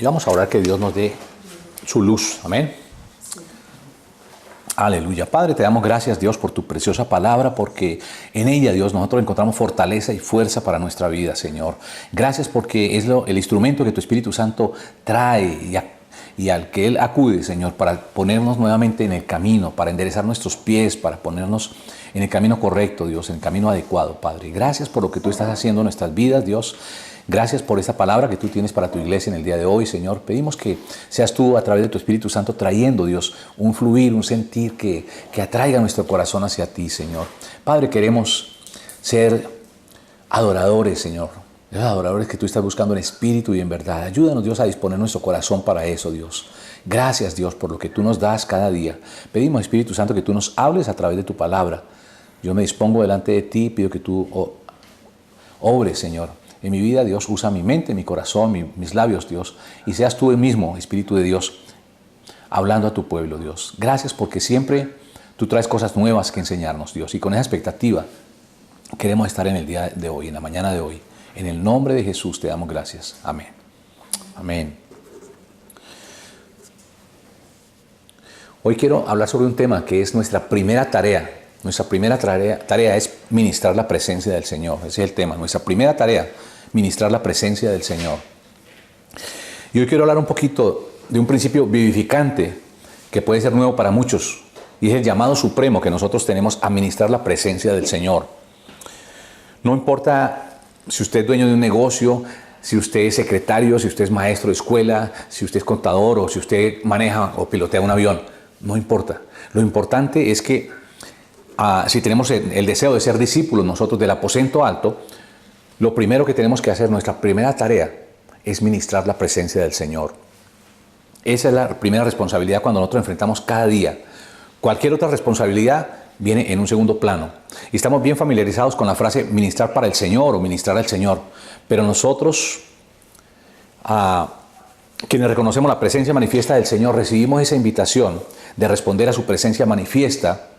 Y vamos a orar que Dios nos dé su luz. Amén. Aleluya. Padre, te damos gracias, Dios, por tu preciosa palabra, porque en ella, Dios, nosotros encontramos fortaleza y fuerza para nuestra vida, Señor. Gracias porque es el instrumento que tu Espíritu Santo trae y al que Él acude, Señor, para ponernos nuevamente en el camino, para enderezar nuestros pies, para ponernos en el camino correcto, Dios, en el camino adecuado, Padre. Gracias por lo que tú estás haciendo en nuestras vidas, Dios. Gracias por esta palabra que tú tienes para tu iglesia en el día de hoy, Señor. Pedimos que seas tú a través de tu Espíritu Santo trayendo, Dios, un fluir, un sentir que atraiga nuestro corazón hacia ti, Señor. Padre, queremos ser adoradores, Señor. Los adoradores que tú estás buscando en espíritu y en verdad. Ayúdanos, Dios, a disponer nuestro corazón para eso, Dios. Gracias, Dios, por lo que tú nos das cada día. Pedimos, Espíritu Santo, que tú nos hables a través de tu palabra. Yo me dispongo delante de ti y pido que tú obres, Señor. En mi vida, Dios, usa mi mente, mi corazón, mis labios, Dios, y seas tú el mismo, Espíritu de Dios, hablando a tu pueblo, Dios. Gracias porque siempre tú traes cosas nuevas que enseñarnos, Dios, y con esa expectativa queremos estar en el día de hoy, en la mañana de hoy. En el nombre de Jesús te damos gracias. Amén. Amén. Hoy quiero hablar sobre un tema que es nuestra primera tarea. Nuestra primera tarea es ministrar la presencia del Señor. Ese es el tema. Nuestra primera tarea, ministrar la presencia del Señor. Y hoy quiero hablar un poquito de un principio vivificante que puede ser nuevo para muchos. Y es el llamado supremo que nosotros tenemos a ministrar la presencia del Señor. No importa si usted es dueño de un negocio, si usted es secretario, si usted es maestro de escuela, si usted es contador o si usted maneja o pilotea un avión. No importa. Lo importante es que si tenemos el deseo de ser discípulos nosotros del aposento alto, lo primero que tenemos que hacer, nuestra primera tarea, es ministrar la presencia del Señor. Esa es la primera responsabilidad cuando nosotros enfrentamos cada día. Cualquier otra responsabilidad viene en un segundo plano. Y estamos bien familiarizados con la frase ministrar para el Señor o ministrar al Señor. Pero nosotros, quienes reconocemos la presencia manifiesta del Señor, recibimos esa invitación de responder a su presencia manifiesta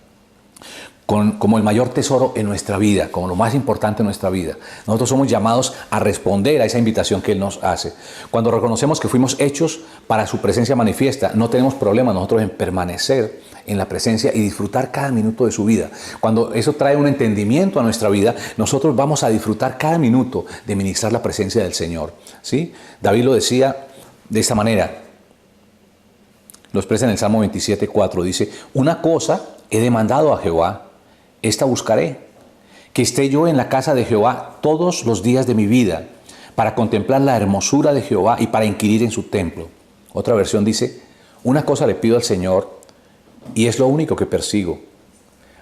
como el mayor tesoro en nuestra vida, como lo más importante en nuestra vida. Nosotros somos llamados a responder a esa invitación que Él nos hace. Cuando reconocemos que fuimos hechos para su presencia manifiesta, no tenemos problema nosotros en permanecer en la presencia y disfrutar cada minuto de su vida. Cuando eso trae un entendimiento a nuestra vida, nosotros vamos a disfrutar cada minuto de ministrar la presencia del Señor. ¿Sí? David lo decía de esta manera. Lo expresa en el Salmo 27:4. Dice, una cosa he demandado a Jehová, esta buscaré, que esté yo en la casa de Jehová todos los días de mi vida, para contemplar la hermosura de Jehová y para inquirir en su templo. Otra versión dice, una cosa le pido al Señor, y es lo único que persigo,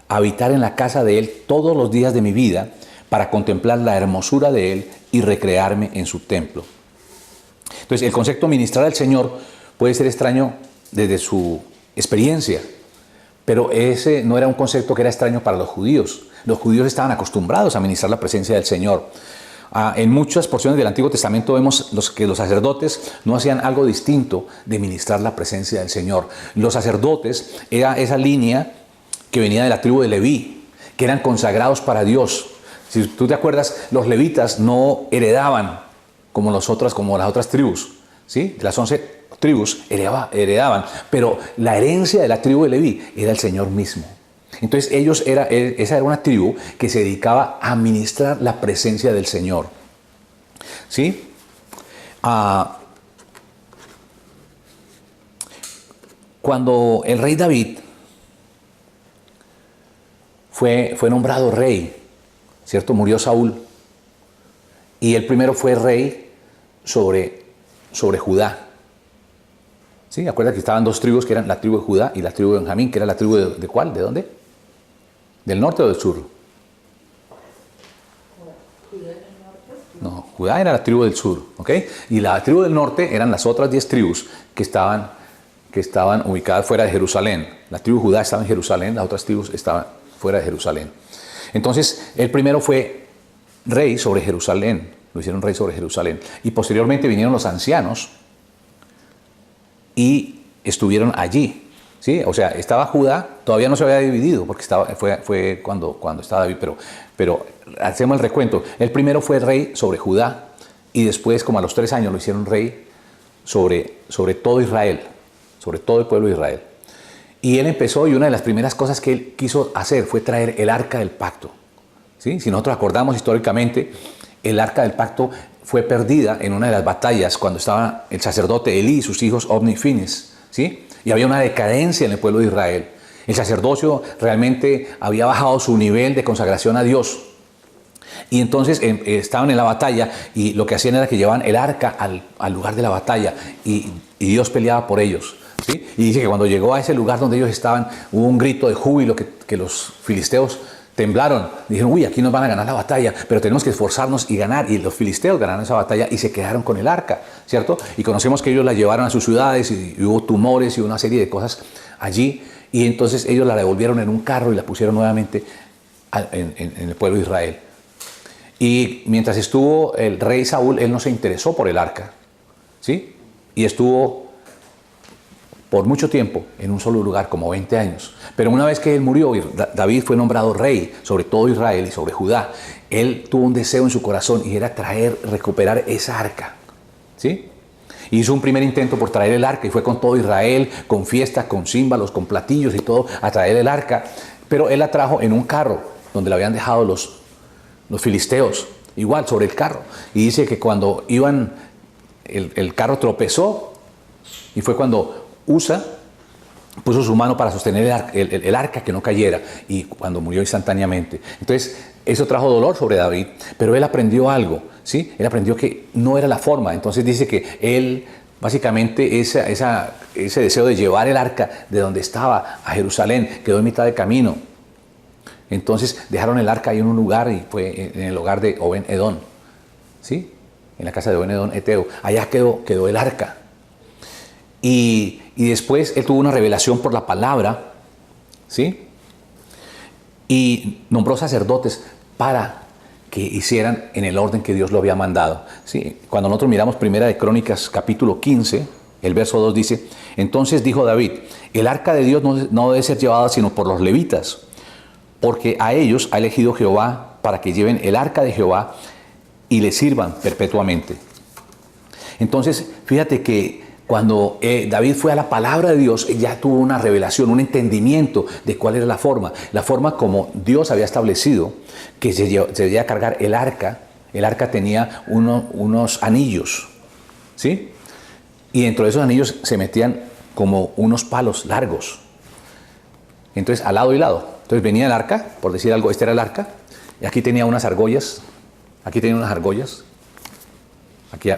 habitar en la casa de Él todos los días de mi vida, para contemplar la hermosura de Él y recrearme en su templo. Entonces, el concepto ministrar al Señor puede ser extraño desde su experiencia, pero ese no era un concepto que era extraño para los judíos. Los judíos estaban acostumbrados a ministrar la presencia del Señor. En muchas porciones del Antiguo Testamento vemos que los sacerdotes no hacían algo distinto de ministrar la presencia del Señor. Los sacerdotes era esa línea que venía de la tribu de Leví, que eran consagrados para Dios. Si tú te acuerdas, los levitas no heredaban como las otras tribus, ¿sí? De las 11 tribus heredaban, pero la herencia de la tribu de Leví era el Señor mismo. Entonces esa era una tribu que se dedicaba a ministrar la presencia del Señor. ¿Sí? Cuando el rey David fue nombrado rey, ¿cierto? Murió Saúl y él primero fue rey sobre Judá. ¿Sí? Acuérdate que estaban dos tribus que eran la tribu de Judá y la tribu de Benjamín, que era la tribu ¿de cuál? ¿De dónde? ¿Del norte o del sur? No, Judá era la tribu del sur, ¿ok? Y la tribu del norte eran las otras 10 tribus que estaban ubicadas fuera de Jerusalén. La tribu de Judá estaba en Jerusalén, las otras tribus estaban fuera de Jerusalén. Entonces, él primero fue rey sobre Jerusalén, lo hicieron rey sobre Jerusalén. Y posteriormente vinieron los ancianos y estuvieron allí. ¿Sí? O sea, estaba Judá, todavía no se había dividido, porque fue cuando estaba David, pero hacemos el recuento. Él primero fue rey sobre Judá y después, como a los 3 años, lo hicieron rey sobre todo Israel, sobre todo el pueblo de Israel. Y él empezó, y una de las primeras cosas que él quiso hacer fue traer el arca del pacto. ¿Sí? Si nosotros acordamos históricamente, el arca del pacto fue perdida en una de las batallas cuando estaba el sacerdote Elí y sus hijos Ofni y Finis, ¿sí? Y había una decadencia en el pueblo de Israel. El sacerdocio realmente había bajado su nivel de consagración a Dios. Y entonces estaban en la batalla y lo que hacían era que llevaban el arca al lugar de la batalla y Dios peleaba por ellos. ¿Sí? Y dice que cuando llegó a ese lugar donde ellos estaban, hubo un grito de júbilo que los filisteos temblaron. Dijeron, uy, aquí nos van a ganar la batalla, pero tenemos que esforzarnos y ganar. Y los filisteos ganaron esa batalla y se quedaron con el arca, ¿cierto? Y conocemos que ellos la llevaron a sus ciudades y hubo tumores y una serie de cosas allí. Y entonces ellos la devolvieron en un carro y la pusieron nuevamente en el pueblo de Israel. Y mientras estuvo el rey Saúl, él no se interesó por el arca, ¿sí? Y estuvo por mucho tiempo en un solo lugar, como 20 años. Pero una vez que él murió y David fue nombrado rey sobre todo Israel y sobre Judá, él tuvo un deseo en su corazón y era recuperar esa arca, ¿sí? Hizo un primer intento por traer el arca y fue con todo Israel, con fiestas, con címbalos, con platillos y todo, a traer el arca. Pero él la trajo en un carro donde la habían dejado los filisteos, igual sobre el carro. Y dice que cuando iban, el carro tropezó y fue cuando Usa puso su mano para sostener el arca que no cayera y cuando murió instantáneamente. Entonces eso trajo dolor sobre David, pero él aprendió algo, ¿sí? Él aprendió que no era la forma. Entonces dice que él básicamente ese deseo de llevar el arca de donde estaba a Jerusalén quedó en mitad de camino. Entonces dejaron el arca ahí en un lugar y fue en el hogar de Obed-Edom, ¿sí? En la casa de Obed-Edom Eteo. Allá quedó el arca. Y después él tuvo una revelación por la palabra, ¿sí? Y nombró sacerdotes para que hicieran en el orden que Dios lo había mandado, ¿sí? Cuando nosotros miramos Primera de Crónicas, capítulo 15, el verso 2 dice, entonces dijo David, el arca de Dios no debe ser llevada sino por los levitas, porque a ellos ha elegido Jehová para que lleven el arca de Jehová y le sirvan perpetuamente. Entonces, fíjate que cuando David fue a la palabra de Dios, ya tuvo una revelación, un entendimiento de cuál era la forma como Dios había establecido que se debía cargar el arca. El arca tenía unos anillos, ¿sí? Y dentro de esos anillos se metían como unos palos largos. Entonces, al lado y lado. Entonces venía el arca, por decir algo, este era el arca, y aquí tenía unas argollas, aquí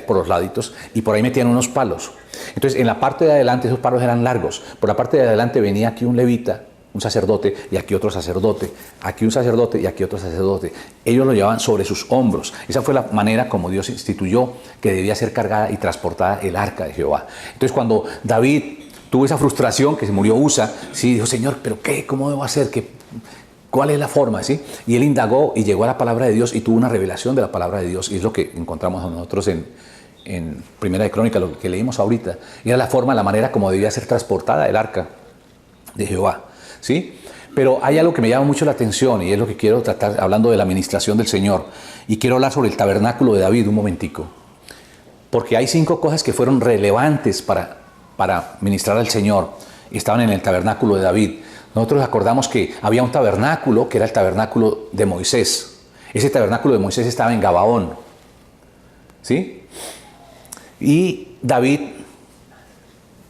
por los laditos, y por ahí metían unos palos. Entonces, en la parte de adelante esos palos eran largos. Por la parte de adelante venía aquí un levita, un sacerdote, y aquí otro sacerdote, aquí un sacerdote y aquí otro sacerdote. Ellos lo llevaban sobre sus hombros. Esa fue la manera como Dios instituyó que debía ser cargada y transportada el arca de Jehová. Entonces, cuando David tuvo esa frustración, que se murió Usa, sí, dijo, Señor, ¿pero qué? ¿Cómo debo hacer? ¿Cuál es la forma? ¿Sí? Y él indagó y llegó a la palabra de Dios y tuvo una revelación de la palabra de Dios. Y es lo que encontramos nosotros en Primera de Crónicas, lo que leímos ahorita. Y era la manera como debía ser transportada el arca de Jehová, ¿sí? Pero hay algo que me llama mucho la atención y es lo que quiero tratar hablando de la administración del Señor. Y quiero hablar sobre el tabernáculo de David un momentico. Porque hay 5 cosas que fueron relevantes para ministrar al Señor. Y estaban en el tabernáculo de David. Nosotros acordamos que había un tabernáculo que era el tabernáculo de Moisés. Ese tabernáculo de Moisés estaba en Gabaón, ¿sí? Y David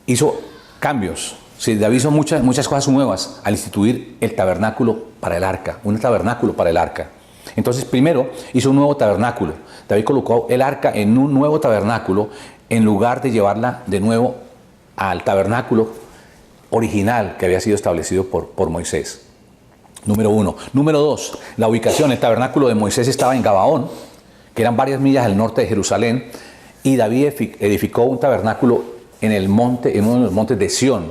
hizo cambios. Sí, David hizo muchas cosas nuevas al instituir el tabernáculo para el arca, un tabernáculo para el arca. Entonces, primero hizo un nuevo tabernáculo. David colocó el arca en un nuevo tabernáculo en lugar de llevarla de nuevo al tabernáculo original que había sido establecido por Moisés. Número 1. Número 2, la ubicación. El tabernáculo de Moisés estaba en Gabaón, que eran varias millas al norte de Jerusalén, y David edificó un tabernáculo en uno de los montes de Sión,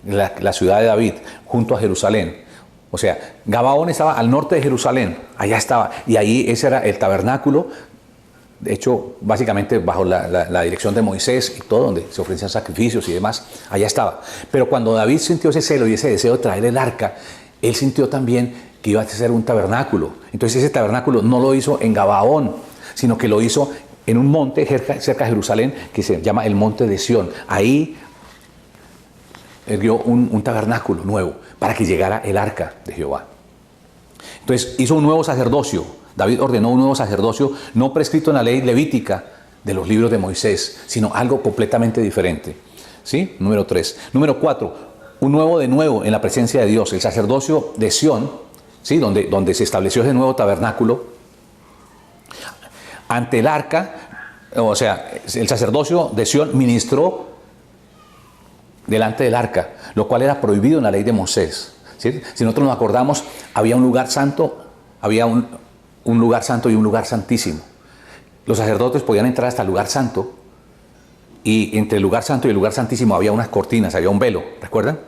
la ciudad de David, junto a Jerusalén. O sea, Gabaón estaba al norte de Jerusalén, allá estaba, y ahí ese era el tabernáculo, de hecho, básicamente bajo la dirección de Moisés y todo, donde se ofrecían sacrificios y demás, allá estaba. Pero cuando David sintió ese celo y ese deseo de traer el arca, él sintió también que iba a ser un tabernáculo. Entonces ese tabernáculo no lo hizo en Gabaón, sino que lo hizo en un monte cerca de Jerusalén que se llama el Monte de Sión. Ahí erguió un tabernáculo nuevo para que llegara el arca de Jehová. Entonces hizo un nuevo sacerdocio. David ordenó un nuevo sacerdocio no prescrito en la ley levítica de los libros de Moisés, sino algo completamente diferente. ¿Sí? Número 3. Número 4. Un nuevo de nuevo en la presencia de Dios. El sacerdocio de Sión, ¿sí? donde se estableció ese nuevo tabernáculo. Ante el arca, o sea, el sacerdocio de Sión ministró delante del arca, lo cual era prohibido en la ley de Moisés. ¿Sí? Si nosotros nos acordamos, había un lugar santo, había un lugar santo y un lugar santísimo. Los sacerdotes podían entrar hasta el lugar santo y entre el lugar santo y el lugar santísimo había unas cortinas, había un velo, ¿recuerdan?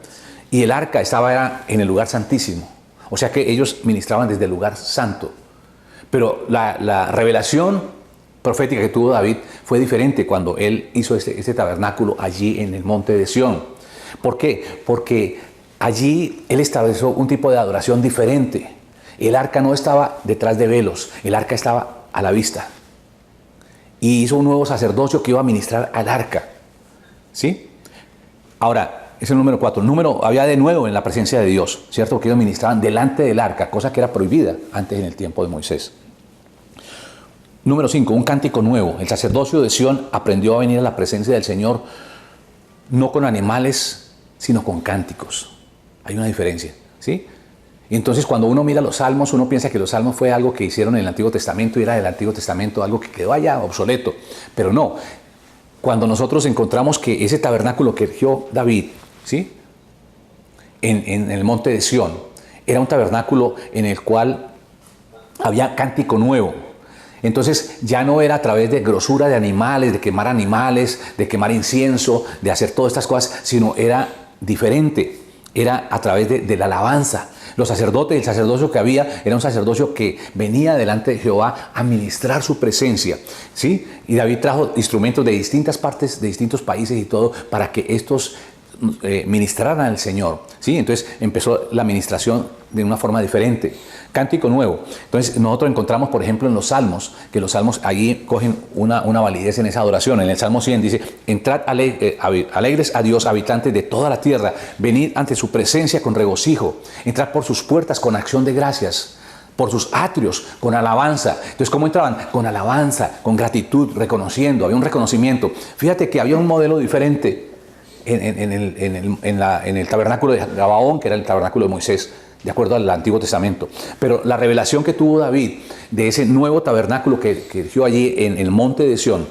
Y el arca estaba en el lugar santísimo. O sea que ellos ministraban desde el lugar santo. Pero la revelación profética que tuvo David fue diferente cuando él hizo este tabernáculo allí en el monte de Sión. ¿Por qué? Porque allí él estableció un tipo de adoración diferente. El arca no estaba detrás de velos, el arca estaba a la vista. Y hizo un nuevo sacerdocio que iba a ministrar al arca. ¿Sí? Ahora, ese es el número 4. Había de nuevo en la presencia de Dios, ¿cierto? Que ellos ministraban delante del arca, cosa que era prohibida antes en el tiempo de Moisés. Número 5, un cántico nuevo. El sacerdocio de Sión aprendió a venir a la presencia del Señor no con animales, sino con cánticos. Hay una diferencia, ¿sí? Y entonces cuando uno mira los salmos, uno piensa que los salmos fue algo que hicieron en el Antiguo Testamento y era del Antiguo Testamento algo que quedó allá obsoleto. Pero no, cuando nosotros encontramos que ese tabernáculo que erigió David, ¿sí? en el monte de Sión, era un tabernáculo en el cual había cántico nuevo. Entonces ya no era a través de grosura de animales, de quemar incienso, de hacer todas estas cosas, sino era diferente, era a través de la alabanza. Los sacerdotes, el sacerdocio que había, era un sacerdocio que venía delante de Jehová a ministrar su presencia, ¿sí? Y David trajo instrumentos de distintas partes, de distintos países y todo, para que estos ministraran al Señor, ¿sí? Entonces empezó la ministración de una forma diferente. Cántico nuevo. Entonces nosotros encontramos, por ejemplo, en los salmos, que los salmos allí cogen una validez en esa adoración. En el Salmo 100 dice: entrad alegres a Dios, habitantes de toda la tierra, venid ante su presencia con regocijo, entrad por sus puertas con acción de gracias, por sus atrios con alabanza. Entonces, ¿cómo entraban? Con alabanza, con gratitud, reconociendo, había un reconocimiento. Fíjate que había un modelo diferente en el tabernáculo de Gabaón, que era el tabernáculo de Moisés, de acuerdo al Antiguo Testamento. Pero la revelación que tuvo David de ese nuevo tabernáculo que erigió allí en el monte de Sión,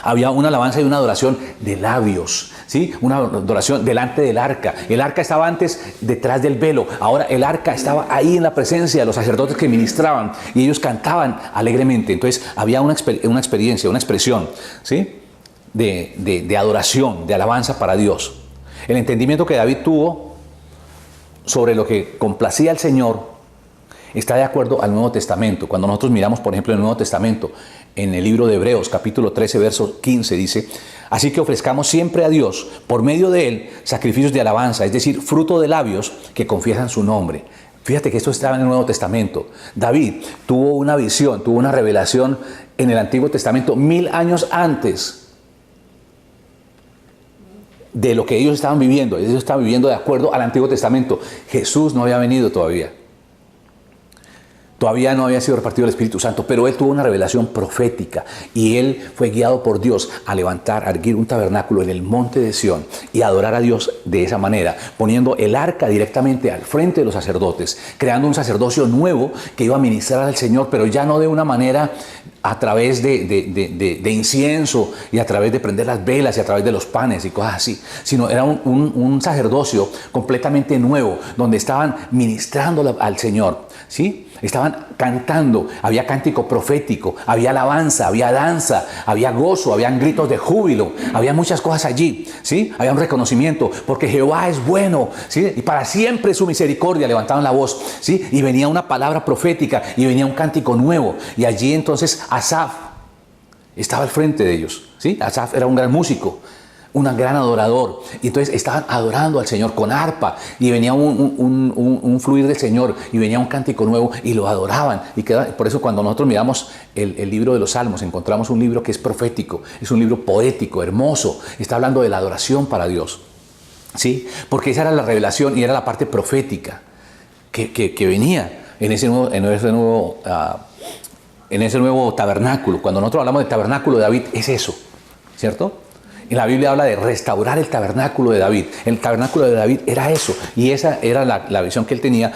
había una alabanza y una adoración de labios, ¿sí? Una adoración delante del arca. El arca estaba antes detrás del velo, ahora el arca estaba ahí en la presencia de los sacerdotes que ministraban y ellos cantaban alegremente. Entonces había una experiencia, una expresión, ¿sí? de adoración, de alabanza para Dios. El entendimiento que David tuvo sobre lo que complacía al Señor está de acuerdo al Nuevo Testamento. Cuando nosotros miramos, por ejemplo, el Nuevo Testamento, en el libro de Hebreos, capítulo 13, verso 15, dice: así que ofrezcamos siempre a Dios, por medio de Él, sacrificios de alabanza, es decir, fruto de labios que confiesan su nombre. Fíjate que esto estaba en el Nuevo Testamento. David tuvo una visión, tuvo una revelación en el Antiguo Testamento 1000 años antes de lo que ellos estaban viviendo. Ellos estaban viviendo de acuerdo al Antiguo Testamento. Jesús no había venido todavía. Todavía no había sido repartido el Espíritu Santo, pero él tuvo una revelación profética y él fue guiado por Dios a erguir un tabernáculo en el monte de Sión y adorar a Dios de esa manera, poniendo el arca directamente al frente de los sacerdotes, creando un sacerdocio nuevo que iba a ministrar al Señor, pero ya no de una manera a través de incienso y a través de prender las velas y a través de los panes y cosas así, sino era un sacerdocio completamente nuevo, donde estaban ministrando al Señor, ¿sí? Estaban cantando, había cántico profético, había alabanza, había danza, había gozo, habían gritos de júbilo, había muchas cosas allí, ¿sí? Había un reconocimiento, porque Jehová es bueno, ¿sí? Y para siempre su misericordia, levantaban la voz, ¿sí? Y venía una palabra profética y venía un cántico nuevo, y allí entonces Asaf estaba al frente de ellos, ¿sí? Asaf era un gran músico. un gran adorador. Y entonces estaban adorando al Señor con arpa y venía un fluir del Señor y venía un cántico nuevo y lo adoraban. Y por eso cuando nosotros miramos el libro de los Salmos, encontramos un libro que es profético, es un libro poético, hermoso. Está hablando de la adoración para Dios. ¿Sí? Porque esa era la revelación y era la parte profética que venía en ese nuevo tabernáculo. Cuando nosotros hablamos del tabernáculo de David, es eso, ¿cierto? Y la Biblia habla de restaurar el tabernáculo de David. El tabernáculo de David era eso, y esa era la visión que él tenía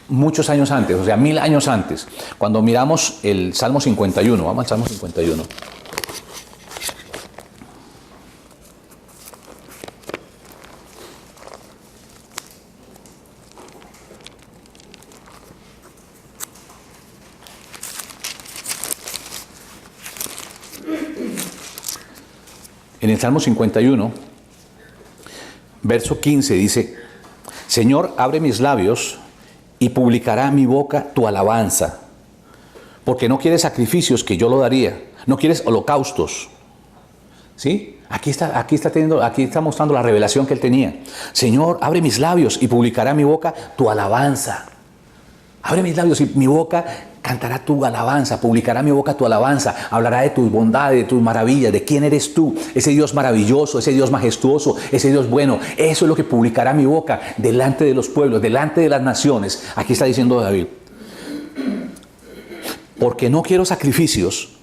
muchos años antes, o sea, 1000 años antes. Cuando miramos el Salmo 51, vamos al Salmo 51. En el Salmo 51, verso 15 dice: Señor, abre mis labios y publicará mi boca tu alabanza, porque no quieres sacrificios que yo lo daría, no quieres holocaustos. ¿Sí? Aquí está mostrando la revelación que él tenía. Señor, abre mis labios y publicará mi boca tu alabanza. Abre mis labios y mi boca cantará tu alabanza, publicará mi boca tu alabanza, hablará de tus bondades, de tus maravillas, de quién eres tú, ese Dios maravilloso, ese Dios majestuoso, ese Dios bueno. Eso es lo que publicará mi boca delante de los pueblos, delante de las naciones. Aquí está diciendo David: porque no quiero sacrificios,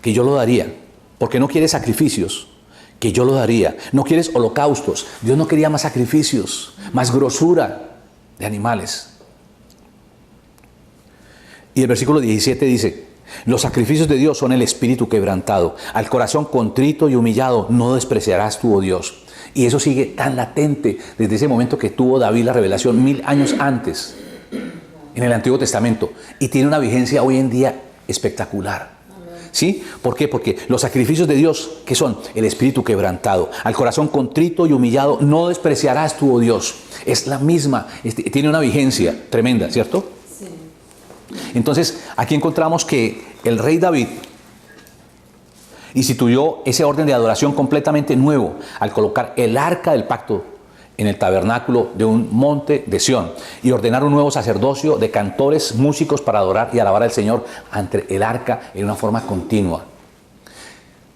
que yo lo daría. Porque no quieres sacrificios, que yo lo daría. No quieres holocaustos. Dios no quería más sacrificios, más grosura de animales. Y el versículo 17 dice: los sacrificios de Dios son el espíritu quebrantado. Al corazón contrito y humillado no despreciarás tú, oh Dios. Y eso sigue tan latente desde ese momento que tuvo David la revelación 1000 años antes, en el Antiguo Testamento. Y tiene una vigencia hoy en día espectacular. ¿Sí? ¿Por qué? Porque los sacrificios de Dios, ¿qué son? El espíritu quebrantado. Al corazón contrito y humillado no despreciarás tú, oh Dios. Es la misma, tiene una vigencia tremenda, ¿cierto? Sí. Entonces, aquí encontramos que el rey David instituyó ese orden de adoración completamente nuevo al colocar el arca del pacto en el tabernáculo de un monte de Sión y ordenar un nuevo sacerdocio de cantores, músicos para adorar y alabar al Señor ante el arca en una forma continua.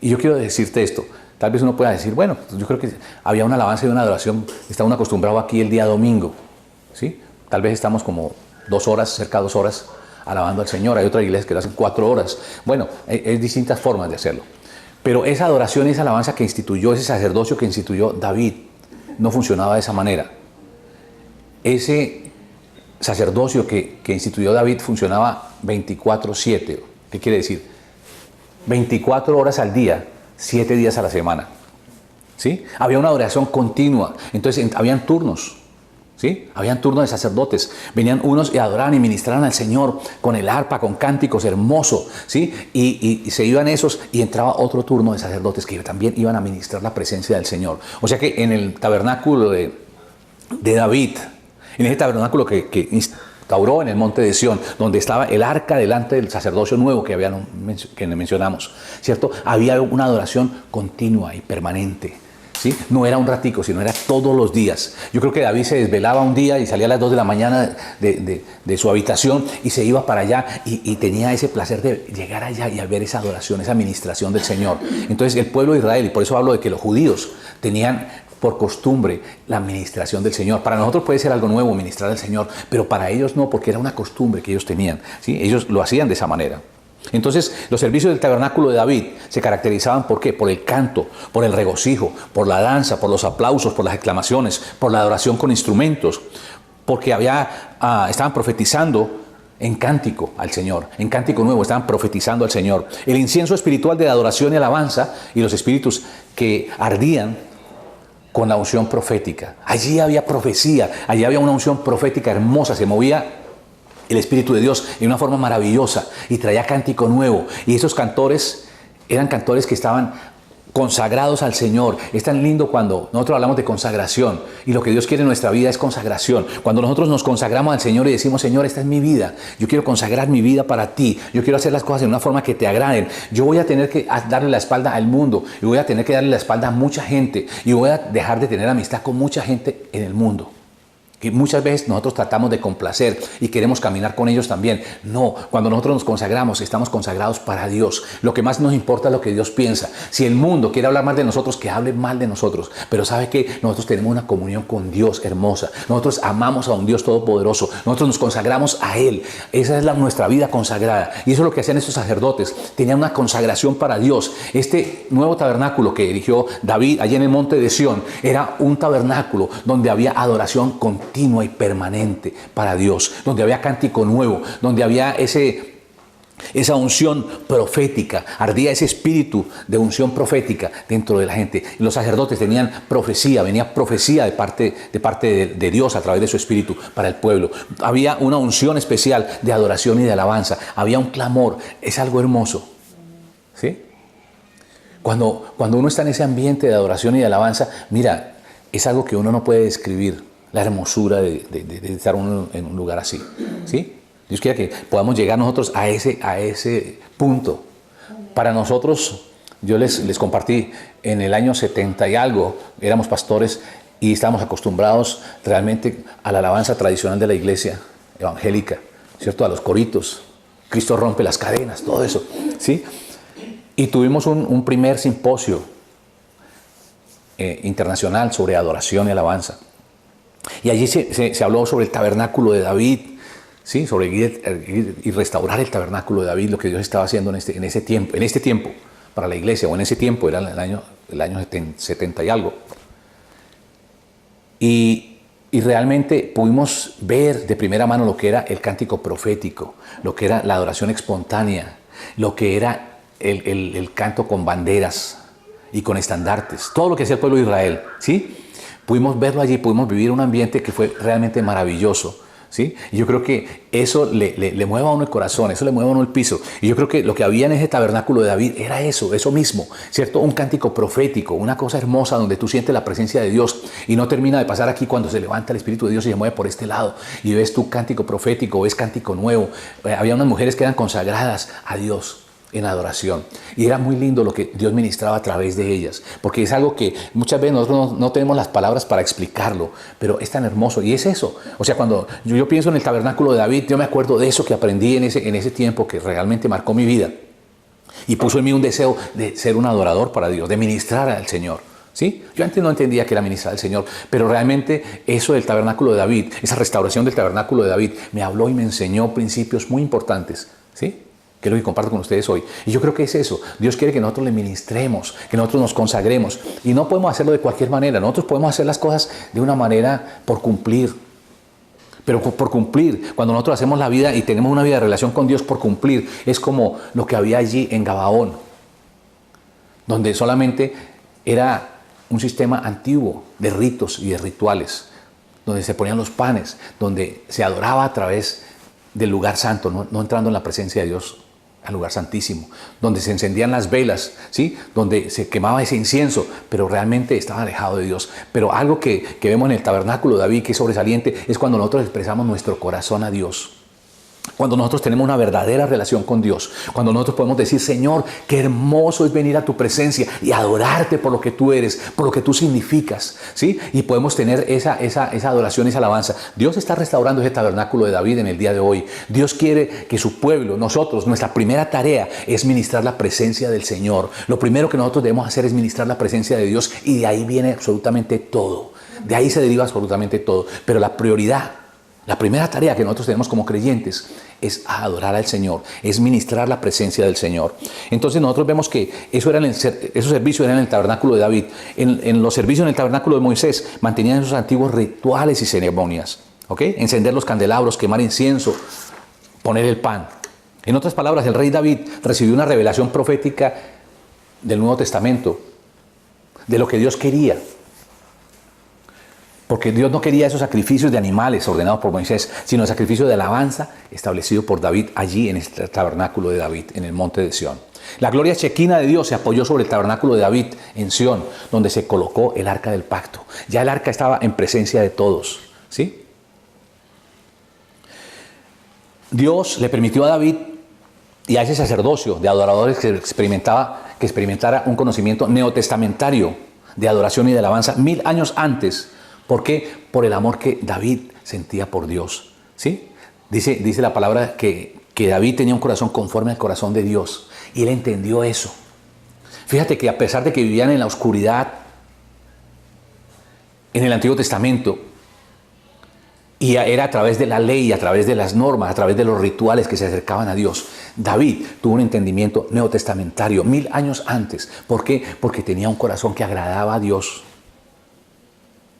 Y yo quiero decirte esto: tal vez uno pueda decir, bueno, yo creo que había una alabanza y una adoración, está uno acostumbrado aquí el día domingo, ¿sí? Tal vez estamos como 2 horas, cerca de 2 horas, alabando al Señor. Hay otras iglesias que lo hacen 4 horas. Bueno, hay distintas formas de hacerlo. Pero esa adoración y esa alabanza que instituyó, ese sacerdocio que instituyó David, no funcionaba de esa manera. Ese sacerdocio que instituyó David funcionaba 24/7. ¿Qué quiere decir? 24 horas al día, 7 días a la semana. ¿Sí? Había una adoración continua. Entonces habían turnos. ¿Sí? Habían turnos de sacerdotes. Venían unos y adoraban y ministraban al Señor con el arpa, con cánticos hermosos. ¿Sí? Y se iban esos y entraba otro turno de sacerdotes que también iban a ministrar la presencia del Señor. O sea que en el tabernáculo de David, en ese tabernáculo que instauró en el monte de Sión, donde estaba el arca delante del sacerdocio nuevo que mencionamos, ¿cierto? Había una adoración continua y permanente. ¿Sí? No era un ratico, sino era todos los días. Yo creo que David se desvelaba un día y salía a las 2 de la mañana de su habitación y se iba para allá y tenía ese placer de llegar allá y a ver esa adoración, esa administración del Señor. Entonces el pueblo de Israel, y por eso hablo de que los judíos tenían por costumbre la administración del Señor. Para nosotros puede ser algo nuevo ministrar al Señor, pero para ellos no, porque era una costumbre que ellos tenían. ¿Sí? Ellos lo hacían de esa manera. Entonces, los servicios del tabernáculo de David se caracterizaban ¿por qué? Por el canto, por el regocijo, por la danza, por los aplausos, por las exclamaciones, por la adoración con instrumentos, porque estaban profetizando en cántico al Señor, en cántico nuevo, estaban profetizando al Señor. El incienso espiritual de adoración y alabanza y los espíritus que ardían con la unción profética. Allí había profecía, allí había una unción profética hermosa, se movía el Espíritu de Dios en una forma maravillosa y traía cántico nuevo. Y esos cantores eran cantores que estaban consagrados al Señor. Es tan lindo cuando nosotros hablamos de consagración y lo que Dios quiere en nuestra vida es consagración. Cuando nosotros nos consagramos al Señor y decimos, Señor, esta es mi vida, yo quiero consagrar mi vida para ti, yo quiero hacer las cosas de una forma que te agraden, yo voy a tener que darle la espalda al mundo y voy a tener que darle la espalda a mucha gente y voy a dejar de tener amistad con mucha gente en el mundo. Que muchas veces nosotros tratamos de complacer y queremos caminar con ellos también. No, cuando nosotros nos consagramos, estamos consagrados para Dios. Lo que más nos importa es lo que Dios piensa. Si el mundo quiere hablar mal de nosotros, que hable mal de nosotros. Pero ¿sabe qué? Nosotros tenemos una comunión con Dios hermosa. Nosotros amamos a un Dios todopoderoso. Nosotros nos consagramos a Él. Esa es nuestra vida consagrada. Y eso es lo que hacían estos sacerdotes. Tenían una consagración para Dios. Este nuevo tabernáculo que erigió David allí en el monte de Sión era un tabernáculo donde había adoración continua y permanente para Dios, donde había cántico nuevo, donde había esa unción profética, ardía ese espíritu de unción profética dentro de la gente. Y los sacerdotes tenían profecía, venía profecía de parte de Dios a través de su espíritu para el pueblo. Había una unción especial de adoración y de alabanza, había un clamor, es algo hermoso, ¿sí? Cuando uno está en ese ambiente de adoración y de alabanza, mira, es algo que uno no puede describir. La hermosura de estar uno en un lugar así, ¿sí? Dios quiera que podamos llegar nosotros a ese punto. Para nosotros, yo les compartí en el año 70 y algo, éramos pastores y estábamos acostumbrados realmente a la alabanza tradicional de la iglesia evangélica, ¿cierto? A los coritos, Cristo rompe las cadenas, todo eso, ¿sí? Y tuvimos un primer simposio internacional sobre adoración y alabanza. Y allí se habló sobre el tabernáculo de David, ¿sí? Sobre ir y restaurar el tabernáculo de David, lo que Dios estaba haciendo en este tiempo para la iglesia, o en ese tiempo, era el año 70 y algo. Y realmente pudimos ver de primera mano lo que era el cántico profético, lo que era la adoración espontánea, lo que era el canto con banderas y con estandartes, todo lo que hacía el pueblo de Israel, ¿sí? Pudimos verlo allí, pudimos vivir un ambiente que fue realmente maravilloso, ¿sí? Y yo creo que eso le mueve a uno el corazón, eso le mueve a uno el piso. Y yo creo que lo que había en ese tabernáculo de David era eso mismo, ¿cierto? Un cántico profético, una cosa hermosa donde tú sientes la presencia de Dios y no termina de pasar aquí cuando se levanta el Espíritu de Dios y se mueve por este lado y ves tu cántico profético, ves cántico nuevo. Había unas mujeres que eran consagradas a Dios en adoración. Y era muy lindo lo que Dios ministraba a través de ellas, porque es algo que muchas veces nosotros no tenemos las palabras para explicarlo, pero es tan hermoso. Y es eso. O sea, cuando yo pienso en el tabernáculo de David, yo me acuerdo de eso que aprendí en ese tiempo que realmente marcó mi vida y puso en mí un deseo de ser un adorador para Dios, de ministrar al Señor. ¿Sí? Yo antes no entendía que era ministrar al Señor, pero realmente eso del tabernáculo de David, esa restauración del tabernáculo de David, me habló y me enseñó principios muy importantes, ¿sí? Que es lo que comparto con ustedes hoy. Y yo creo que es eso. Dios quiere que nosotros le ministremos, que nosotros nos consagremos. Y no podemos hacerlo de cualquier manera. Nosotros podemos hacer las cosas de una manera por cumplir. Pero por cumplir, cuando nosotros hacemos la vida y tenemos una vida de relación con Dios por cumplir, es como lo que había allí en Gabaón, donde solamente era un sistema antiguo de ritos y de rituales, donde se ponían los panes, donde se adoraba a través del lugar santo, no entrando en la presencia de Dios al lugar santísimo, donde se encendían las velas, ¿sí? Donde se quemaba ese incienso, pero realmente estaba alejado de Dios. Pero algo que vemos en el tabernáculo de David, que es sobresaliente, es cuando nosotros expresamos nuestro corazón a Dios. Cuando nosotros tenemos una verdadera relación con Dios, cuando nosotros podemos decir, Señor, qué hermoso es venir a tu presencia y adorarte por lo que tú eres, por lo que tú significas, ¿sí? Y podemos tener esa adoración, esa alabanza. Dios está restaurando ese tabernáculo de David en el día de hoy. Dios quiere que su pueblo, nosotros, nuestra primera tarea es ministrar la presencia del Señor. Lo primero que nosotros debemos hacer es ministrar la presencia de Dios y de ahí viene absolutamente todo. De ahí se deriva absolutamente todo. Pero la prioridad, la primera tarea que nosotros tenemos como creyentes es adorar al Señor, es ministrar la presencia del Señor. Entonces nosotros vemos que esos servicios eran en el tabernáculo de David. En los servicios en el tabernáculo de Moisés mantenían esos antiguos rituales y ceremonias. ¿Ok? Encender los candelabros, quemar incienso, poner el pan. En otras palabras, el rey David recibió una revelación profética del Nuevo Testamento, de lo que Dios quería. Porque Dios no quería esos sacrificios de animales ordenados por Moisés, sino el sacrificio de alabanza establecido por David allí en este tabernáculo de David, en el monte de Sión. La gloria chequina de Dios se apoyó sobre el tabernáculo de David en Sión, donde se colocó el arca del pacto. Ya el arca estaba en presencia de todos, ¿sí? Dios le permitió a David y a ese sacerdocio de adoradores que experimentara un conocimiento neotestamentario de adoración y de alabanza 1000 años antes. ¿Por qué? Por el amor que David sentía por Dios, ¿sí? Dice la palabra que David tenía un corazón conforme al corazón de Dios. Y él entendió eso. Fíjate que a pesar de que vivían en la oscuridad en el Antiguo Testamento, y era a través de la ley, a través de las normas, a través de los rituales que se acercaban a Dios, David tuvo un entendimiento neotestamentario 1000 años antes. ¿Por qué? Porque tenía un corazón que agradaba a Dios,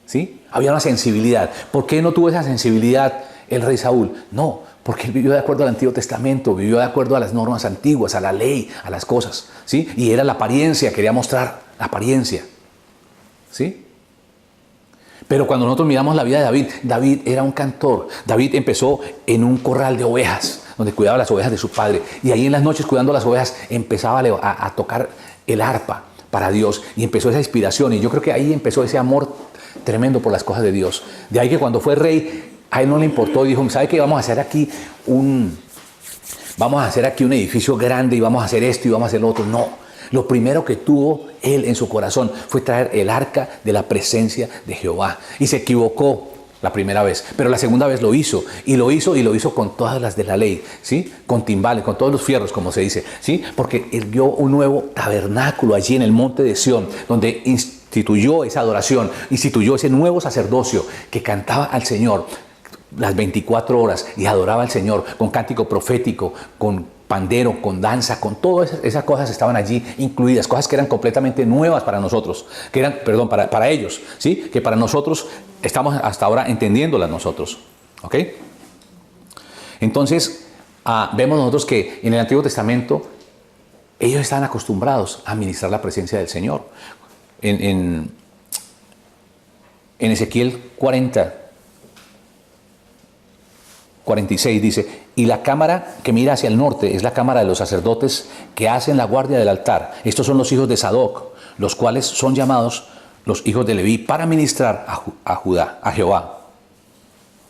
¿sí? Había una sensibilidad. ¿Por qué no tuvo esa sensibilidad el rey Saúl? No, porque él vivió de acuerdo al Antiguo Testamento, vivió de acuerdo a las normas antiguas, a la ley, a las cosas, ¿sí? Y era la apariencia, quería mostrar la apariencia, ¿sí? Pero cuando nosotros miramos la vida de David, David era un cantor. David empezó en un corral de ovejas, donde cuidaba las ovejas de su padre. Y ahí en las noches, cuidando las ovejas, empezaba a tocar el arpa para Dios. Y empezó esa inspiración. Y yo creo que ahí empezó ese amor tremendo por las cosas de Dios. De ahí que cuando fue rey, a él no le importó y dijo, ¿sabe qué? Vamos a hacer aquí un edificio grande y vamos a hacer esto y vamos a hacer lo otro. No. Lo primero que tuvo él en su corazón fue traer el arca de la presencia de Jehová. Y se equivocó la primera vez, pero la segunda vez lo hizo. Y lo hizo con todas las de la ley, ¿sí? Con timbales, con todos los fierros, como se dice, ¿sí? Porque erguió un nuevo tabernáculo allí en el monte de Sión, donde instituyó esa adoración, instituyó ese nuevo sacerdocio que cantaba al Señor las 24 horas y adoraba al Señor con cántico profético, con pandero, con danza, con todas esas cosas estaban allí incluidas, cosas que eran completamente nuevas para nosotros, que eran, perdón, para ellos, ¿sí? Que para nosotros estamos hasta ahora entendiéndolas nosotros, ¿ok? Entonces, vemos nosotros que en el Antiguo Testamento ellos estaban acostumbrados a ministrar la presencia del Señor. En Ezequiel 46 dice, y la cámara que mira hacia el norte es la cámara de los sacerdotes que hacen la guardia del altar. Estos son los hijos de Sadoc, los cuales son llamados los hijos de Leví para ministrar a Jehová.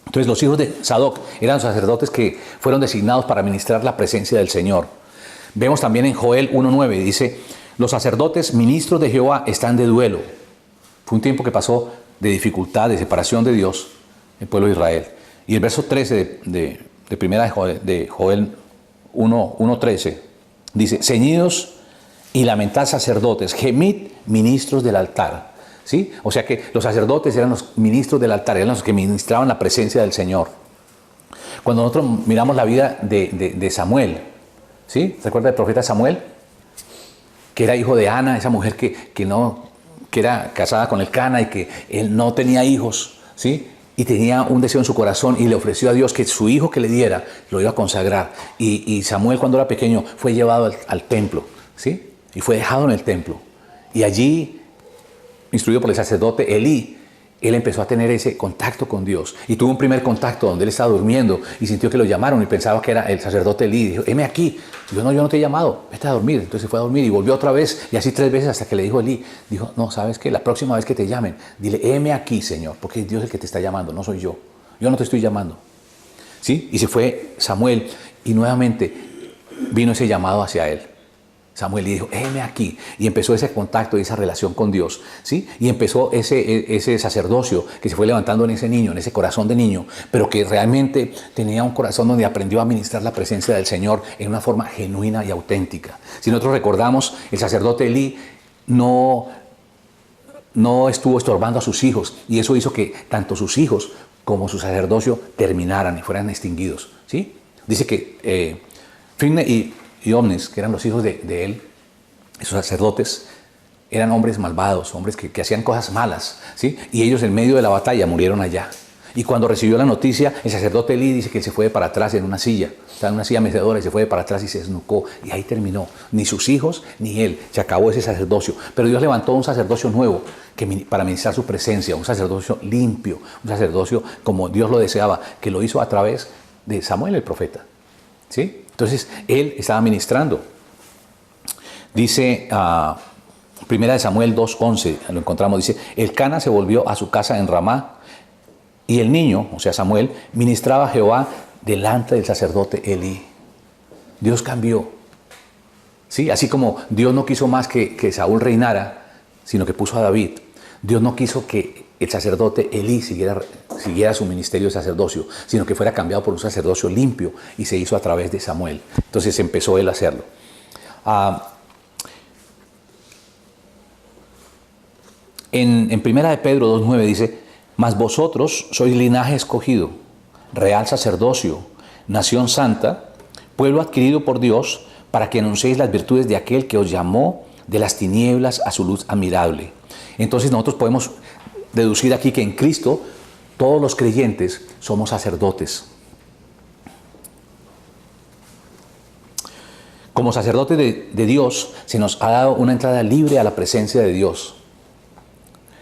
Entonces los hijos de Sadoc eran los sacerdotes que fueron designados para ministrar la presencia del Señor. Vemos también en Joel 1:9, dice, los sacerdotes ministros de Jehová están de duelo. Fue un tiempo que pasó de dificultad, de separación de Dios, el pueblo de Israel. Y el verso 13 de primera de Joel 1:13 dice, ceñidos y lamentad sacerdotes, gemid ministros del altar. ¿Sí? O sea que los sacerdotes eran los ministros del altar, eran los que ministraban la presencia del Señor. Cuando nosotros miramos la vida de Samuel, ¿sí? ¿Se acuerda del profeta Samuel? Que era hijo de Ana, esa mujer que era casada con el Cana y que él no tenía hijos, ¿sí? Y tenía un deseo en su corazón y le ofreció a Dios que su hijo que le diera lo iba a consagrar. Y Samuel, cuando era pequeño, fue llevado al templo, ¿sí? Y fue dejado en el templo. Y allí, instruido por el sacerdote Elí, él empezó a tener ese contacto con Dios. Y tuvo un primer contacto donde él estaba durmiendo y sintió que lo llamaron y pensaba que era el sacerdote Elí. Y dijo, heme aquí. Yo no te he llamado, vete a dormir. Entonces se fue a dormir y volvió otra vez y así 3 veces hasta que le dijo Elí. Dijo, no, ¿sabes qué? La próxima vez que te llamen, dile, heme aquí, Señor, porque es Dios el que te está llamando, no soy yo. Yo no te estoy llamando. ¿Sí? Y se fue Samuel y nuevamente vino ese llamado hacia él. Samuel le dijo, heme aquí. Y empezó ese contacto y esa relación con Dios, ¿sí? Y empezó ese sacerdocio que se fue levantando en ese niño, en ese corazón de niño, pero que realmente tenía un corazón donde aprendió a ministrar la presencia del Señor en una forma genuina y auténtica. Si nosotros recordamos, el sacerdote Elí no estuvo estorbando a sus hijos, y eso hizo que tanto sus hijos como su sacerdocio terminaran y fueran extinguidos, ¿sí? Dice que Finne y Omnes, que eran los hijos de él, esos sacerdotes, eran hombres malvados, hombres que hacían cosas malas, ¿sí? Y ellos en medio de la batalla murieron allá. Y cuando recibió la noticia, el sacerdote Elí dice que se fue para atrás en una silla, estaba en una silla mecedora y se fue para atrás y se desnucó. Y ahí terminó. Ni sus hijos ni él. Se acabó ese sacerdocio. Pero Dios levantó un sacerdocio nuevo para ministrar su presencia, un sacerdocio limpio, un sacerdocio como Dios lo deseaba, que lo hizo a través de Samuel el profeta, ¿sí? Entonces, él estaba ministrando. Dice, primera de Samuel 2:11, lo encontramos, dice, Elcana se volvió a su casa en Ramá y el niño, o sea Samuel, ministraba a Jehová delante del sacerdote Elí. Dios cambió. ¿Sí? Así como Dios no quiso más que Saúl reinara, sino que puso a David. Dios no quiso que el sacerdote Elí siguiera su ministerio de sacerdocio, sino que fuera cambiado por un sacerdocio limpio y se hizo a través de Samuel. Entonces empezó él a hacerlo. En Primera de Pedro 2:9 dice, mas vosotros sois linaje escogido, real sacerdocio, nación santa, pueblo adquirido por Dios, para que anunciéis las virtudes de aquel que os llamó de las tinieblas a su luz admirable. Entonces nosotros podemos deducir aquí que en Cristo todos los creyentes somos sacerdotes. Como sacerdotes de Dios se nos ha dado una entrada libre a la presencia de Dios.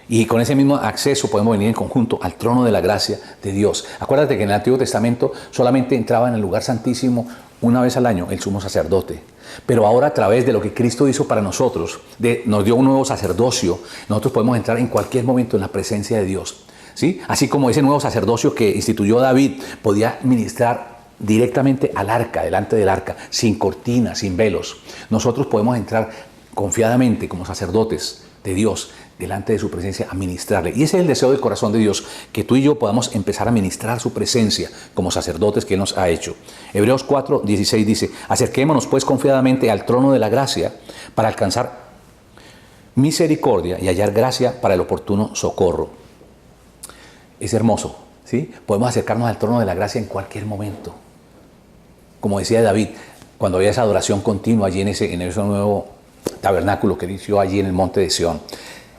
Y con ese mismo acceso podemos venir en conjunto al trono de la gracia de Dios. Acuérdate que en el Antiguo Testamento solamente entraba en el lugar santísimo una vez al año el sumo sacerdote. Pero ahora a través de lo que Cristo hizo para nosotros, nos dio un nuevo sacerdocio, nosotros podemos entrar en cualquier momento en la presencia de Dios. ¿Sí? Así como ese nuevo sacerdocio que instituyó David podía ministrar directamente al arca, delante del arca, sin cortinas, sin velos. Nosotros podemos entrar confiadamente como sacerdotes de Dios delante de su presencia a ministrarle. Y ese es el deseo del corazón de Dios, que tú y yo podamos empezar a ministrar su presencia como sacerdotes que Él nos ha hecho. Hebreos 4:16 dice, acerquémonos pues confiadamente al trono de la gracia para alcanzar misericordia y hallar gracia para el oportuno socorro. Es hermoso, ¿sí? Podemos acercarnos al trono de la gracia en cualquier momento. Como decía David, cuando había esa adoración continua allí en ese nuevo tabernáculo que inició allí en el monte de Sión,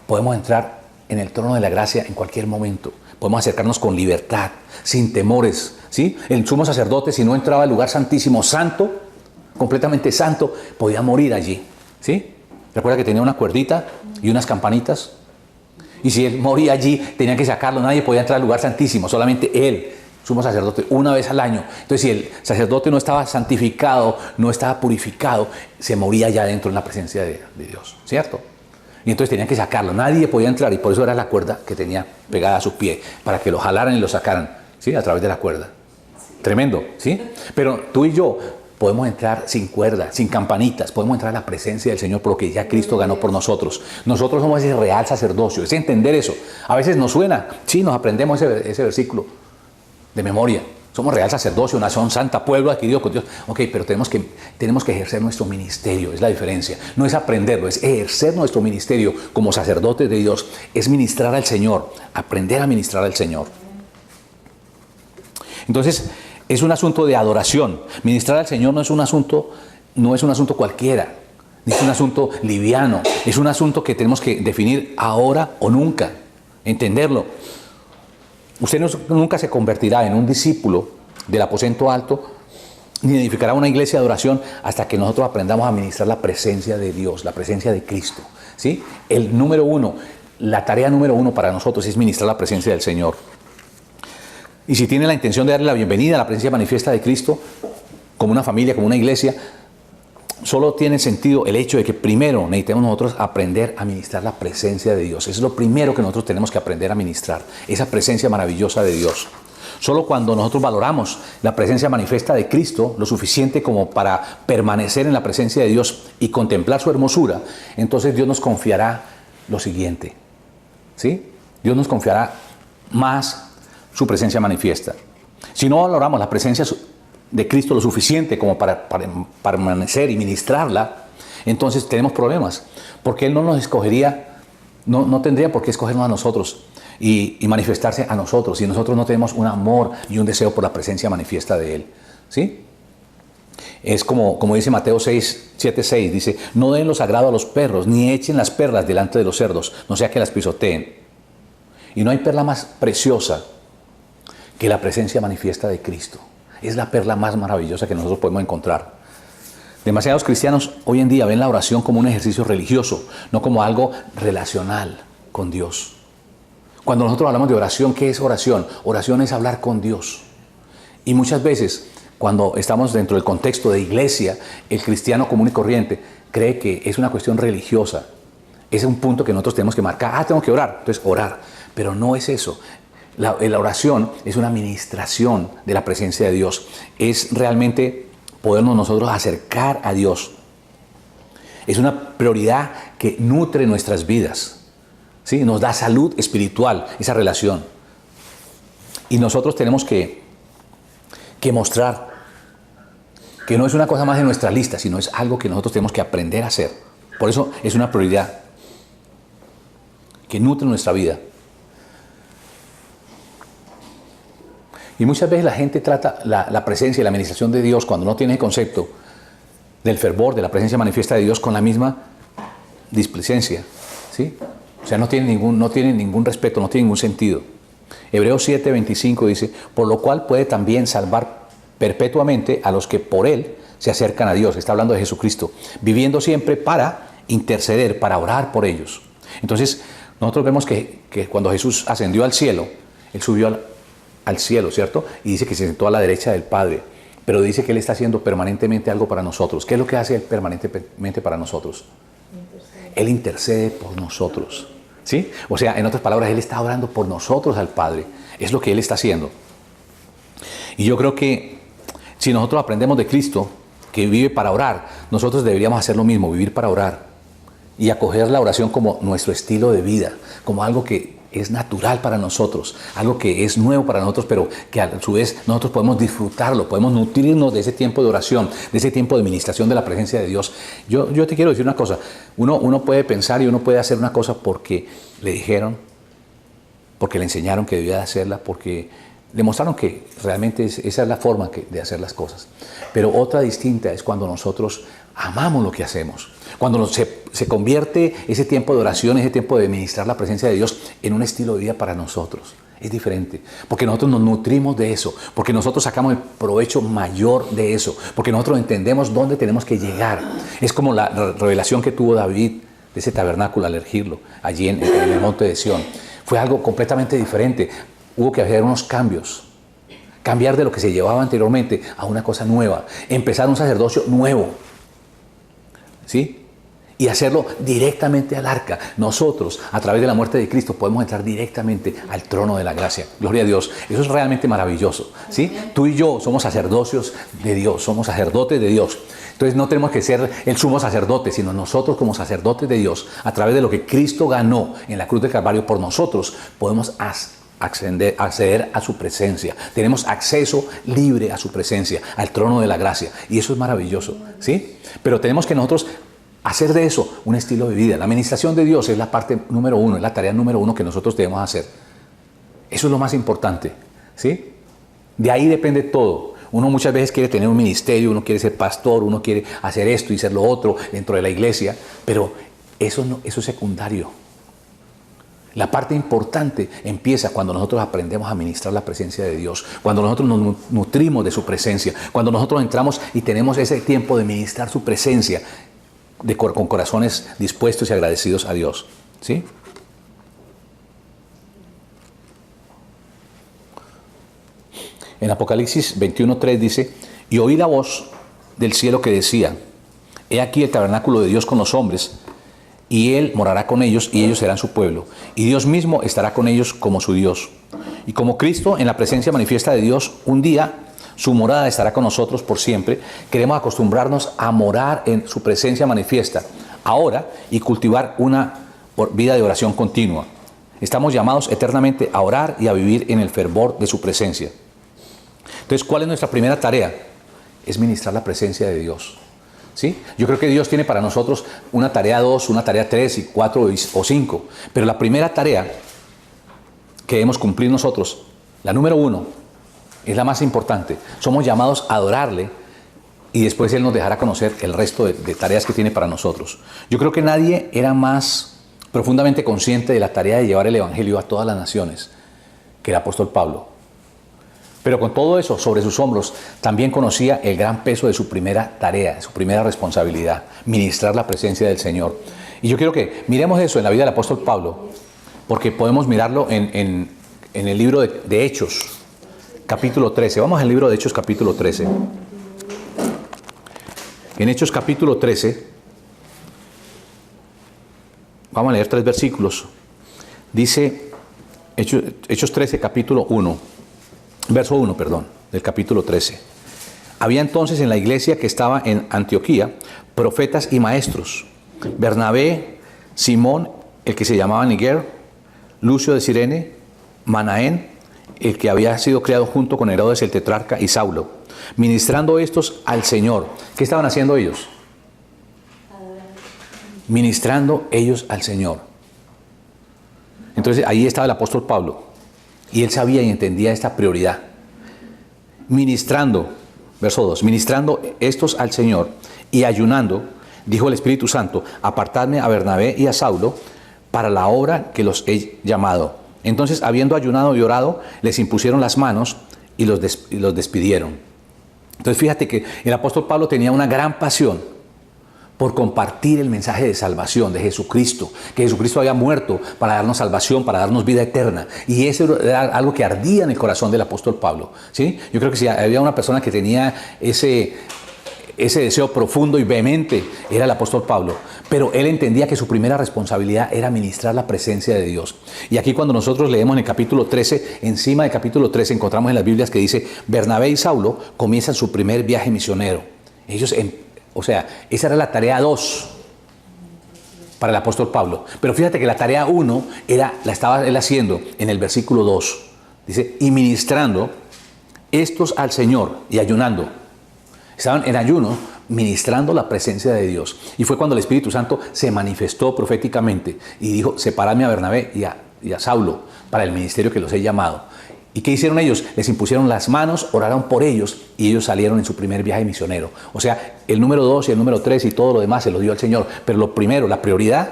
podemos entrar en el trono de la gracia en cualquier momento. Podemos acercarnos con libertad, sin temores, ¿sí? El sumo sacerdote, si no entraba al lugar santísimo, santo, completamente santo, podía morir allí, ¿sí? Recuerda que tenía una cuerdita y unas campanitas. Y si él moría allí, tenía que sacarlo. Nadie podía entrar al lugar santísimo, solamente él, sumo sacerdote, una vez al año. Entonces, si el sacerdote no estaba santificado, no estaba purificado, se moría ya dentro en la presencia de Dios, ¿cierto? Y entonces tenían que sacarlo. Nadie podía entrar y por eso era la cuerda que tenía pegada a su pie, para que lo jalaran y lo sacaran, ¿sí? A través de la cuerda. Tremendo, ¿sí? Pero tú y yo podemos entrar sin cuerda, sin campanitas, podemos entrar a la presencia del Señor por lo que ya Cristo ganó por nosotros. Nosotros somos ese real sacerdocio, es entender eso. A veces nos suena, sí, nos aprendemos ese versículo de memoria. Somos real sacerdocio, nación santa, pueblo adquirido con Dios. Ok, pero tenemos que ejercer nuestro ministerio, es la diferencia. No es aprenderlo, es ejercer nuestro ministerio como sacerdotes de Dios. Es ministrar al Señor, aprender a ministrar al Señor. Entonces, es un asunto de adoración. Ministrar al Señor no es un asunto cualquiera. Es un asunto liviano. Es un asunto que tenemos que definir ahora o nunca. Entenderlo. Usted nunca se convertirá en un discípulo del aposento alto ni edificará una iglesia de adoración hasta que nosotros aprendamos a ministrar la presencia de Dios, la presencia de Cristo, ¿sí? La tarea número uno para nosotros es ministrar la presencia del Señor. Y si tiene la intención de darle la bienvenida a la presencia manifiesta de Cristo, como una familia, como una iglesia, solo tiene sentido el hecho de que primero necesitemos nosotros aprender a ministrar la presencia de Dios. Eso es lo primero que nosotros tenemos que aprender a ministrar, esa presencia maravillosa de Dios. Solo cuando nosotros valoramos la presencia manifiesta de Cristo lo suficiente como para permanecer en la presencia de Dios y contemplar su hermosura, entonces Dios nos confiará lo ssiguiente, ¿sí? Dios nos confiará más su presencia manifiesta. Si no valoramos la presencia de Cristo lo suficiente como para permanecer y ministrarla, entonces tenemos problemas, porque Él no nos escogería, no tendría por qué escogernos a nosotros y manifestarse a nosotros, si nosotros no tenemos un amor y un deseo por la presencia manifiesta de Él, ¿sí? Es como dice Mateo 7:6, dice, no den lo sagrado a los perros, ni echen las perlas delante de los cerdos, no sea que las pisoteen. Y no hay perla más preciosa que la presencia manifiesta de Cristo. Es la perla más maravillosa que nosotros podemos encontrar. Demasiados cristianos hoy en día ven la oración como un ejercicio religioso, no como algo relacional con Dios. Cuando nosotros hablamos de oración, ¿qué es oración? Oración es hablar con Dios. Y muchas veces, cuando estamos dentro del contexto de iglesia, el cristiano común y corriente cree que es una cuestión religiosa. Ese es un punto que nosotros tenemos que marcar. Tengo que orar. Entonces, orar. Pero no es eso. La oración es una ministración de la presencia de Dios. Es realmente podernos nosotros acercar a Dios. Es una prioridad que nutre nuestras vidas. ¿Sí? Nos da salud espiritual, esa relación. Y nosotros tenemos que mostrar que no es una cosa más de nuestra lista, sino es algo que nosotros tenemos que aprender a hacer. Por eso es una prioridad que nutre nuestra vida. Y muchas veces la gente trata la presencia y la administración de Dios, cuando no tiene el concepto del fervor, de la presencia manifiesta de Dios, con la misma displicencia, ¿sí? O sea, no tiene ningún respeto, no tiene ningún sentido. Hebreos 7:25 dice, por lo cual puede también salvar perpetuamente a los que por Él se acercan a Dios. Está hablando de Jesucristo, viviendo siempre para interceder, para orar por ellos. Entonces, nosotros vemos que cuando Jesús ascendió al cielo, Él subió al cielo, ¿cierto? Y dice que se sentó a la derecha del Padre, pero dice que Él está haciendo permanentemente algo para nosotros. ¿Qué es lo que hace Él permanentemente para nosotros? Él intercede por nosotros, ¿sí? O sea, en otras palabras, Él está orando por nosotros al Padre. Es lo que Él está haciendo. Y yo creo que si nosotros aprendemos de Cristo, que vive para orar, nosotros deberíamos hacer lo mismo, vivir para orar. Y acoger la oración como nuestro estilo de vida, como algo que es natural para nosotros, algo que es nuevo para nosotros, pero que a su vez nosotros podemos disfrutarlo, podemos nutrirnos de ese tiempo de oración, de ese tiempo de ministración de la presencia de Dios. Yo te quiero decir una cosa, uno puede pensar y uno puede hacer una cosa porque le dijeron, porque le enseñaron que debía de hacerla, porque le mostraron que realmente esa es la forma de hacer las cosas. Pero otra distinta es cuando nosotros amamos lo que hacemos. Cuando se convierte ese tiempo de oración, ese tiempo de ministrar la presencia de Dios en un estilo de vida para nosotros. Es diferente, porque nosotros nos nutrimos de eso, porque nosotros sacamos el provecho mayor de eso, porque nosotros entendemos dónde tenemos que llegar. Es como la revelación que tuvo David de ese tabernáculo al erigirlo, allí en el monte de Sión. Fue algo completamente diferente. Hubo que hacer unos cambios. Cambiar de lo que se llevaba anteriormente a una cosa nueva. Empezar un sacerdocio nuevo. ¿Sí? Y hacerlo directamente al arca. Nosotros, a través de la muerte de Cristo, podemos entrar directamente al trono de la gracia. Gloria a Dios. Eso es realmente maravilloso. ¿Sí? Tú y yo somos sacerdocios de Dios. Somos sacerdotes de Dios. Entonces no tenemos que ser el sumo sacerdote, sino nosotros como sacerdotes de Dios, a través de lo que Cristo ganó en la cruz del Calvario por nosotros, podemos acceder a su presencia. Tenemos acceso libre a su presencia, al trono de la gracia. Y eso es maravilloso, ¿sí? Pero tenemos que nosotros hacer de eso un estilo de vida. La administración de Dios es la parte número uno, es la tarea número uno que nosotros debemos hacer. Eso es lo más importante, ¿sí? De ahí depende todo. Uno muchas veces quiere tener un ministerio, uno quiere ser pastor, uno quiere hacer esto y ser lo otro dentro de la iglesia, pero eso es secundario. La parte importante empieza cuando nosotros aprendemos a ministrar la presencia de Dios, cuando nosotros nos nutrimos de su presencia, cuando nosotros entramos y tenemos ese tiempo de ministrar su presencia con corazones dispuestos y agradecidos a Dios, ¿sí? En Apocalipsis 21:3 dice, y oí la voz del cielo que decía, he aquí el tabernáculo de Dios con los hombres, y Él morará con ellos, y ellos serán su pueblo, y Dios mismo estará con ellos como su Dios. Y como Cristo en la presencia manifiesta de Dios, un día su morada estará con nosotros por siempre, queremos acostumbrarnos a morar en su presencia manifiesta ahora y cultivar una vida de oración continua. Estamos llamados eternamente a orar y a vivir en el fervor de su presencia. Entonces, ¿cuál es nuestra primera tarea? Es ministrar la presencia de Dios. ¿Sí? Yo creo que Dios tiene para nosotros una tarea 2, una tarea 3 y 4 o 5. Pero la primera tarea que debemos cumplir nosotros, la número 1, es la más importante. Somos llamados a adorarle y después Él nos dejará conocer el resto de tareas que tiene para nosotros. Yo creo que nadie era más profundamente consciente de la tarea de llevar el Evangelio a todas las naciones que el apóstol Pablo. Pero con todo eso sobre sus hombros, también conocía el gran peso de su primera tarea, de su primera responsabilidad, ministrar la presencia del Señor. Y yo quiero que miremos eso en la vida del apóstol Pablo, porque podemos mirarlo en el libro de Hechos, capítulo 13. Vamos al libro de Hechos, capítulo 13. En Hechos, capítulo 13, Vamos a leer 3 versículos. Dice Hechos 13, capítulo 1, verso 1, perdón, del capítulo 13. Había entonces en la iglesia que estaba en Antioquía profetas y maestros: Bernabé, Simón, el que se llamaba Niger, Lucio de Cirene, Manaén, el que había sido criado junto con Herodes el tetrarca, y Saulo, ministrando estos al Señor. ¿Qué estaban haciendo ellos? Ministrando ellos al Señor. Entonces ahí estaba el apóstol Pablo, y él sabía y entendía esta prioridad. Ministrando, verso 2, ministrando estos al Señor y ayunando, dijo el Espíritu Santo: apartadme a Bernabé y a Saulo para la obra que los he llamado. Entonces, habiendo ayunado y orado, les impusieron las manos y los despidieron. Entonces, fíjate que el apóstol Pablo tenía una gran pasión por compartir el mensaje de salvación de Jesucristo, que Jesucristo había muerto para darnos salvación, para darnos vida eterna. Y eso era algo que ardía en el corazón del apóstol Pablo, ¿sí? Yo creo que si había una persona que tenía ese deseo profundo y vehemente, era el apóstol Pablo. Pero él entendía que su primera responsabilidad era ministrar la presencia de Dios. Y aquí, cuando nosotros leemos en el capítulo 13, encima del capítulo 13 encontramos en las Biblias que dice: Bernabé y Saulo comienzan su primer viaje misionero. Ellos, o sea, esa era la tarea 2 para el apóstol Pablo. Pero fíjate que la tarea 1 la estaba él haciendo en el versículo 2. Dice: y ministrando estos al Señor y ayunando. Estaban en ayuno, ministrando la presencia de Dios. Y fue cuando el Espíritu Santo se manifestó proféticamente y dijo: separadme a Bernabé y a Saulo para el ministerio que los he llamado. ¿Y qué hicieron ellos? Les impusieron las manos, oraron por ellos, y ellos salieron en su primer viaje misionero. O sea, el número 2 y el número 3 y todo lo demás se lo dio al Señor. Pero lo primero, la prioridad,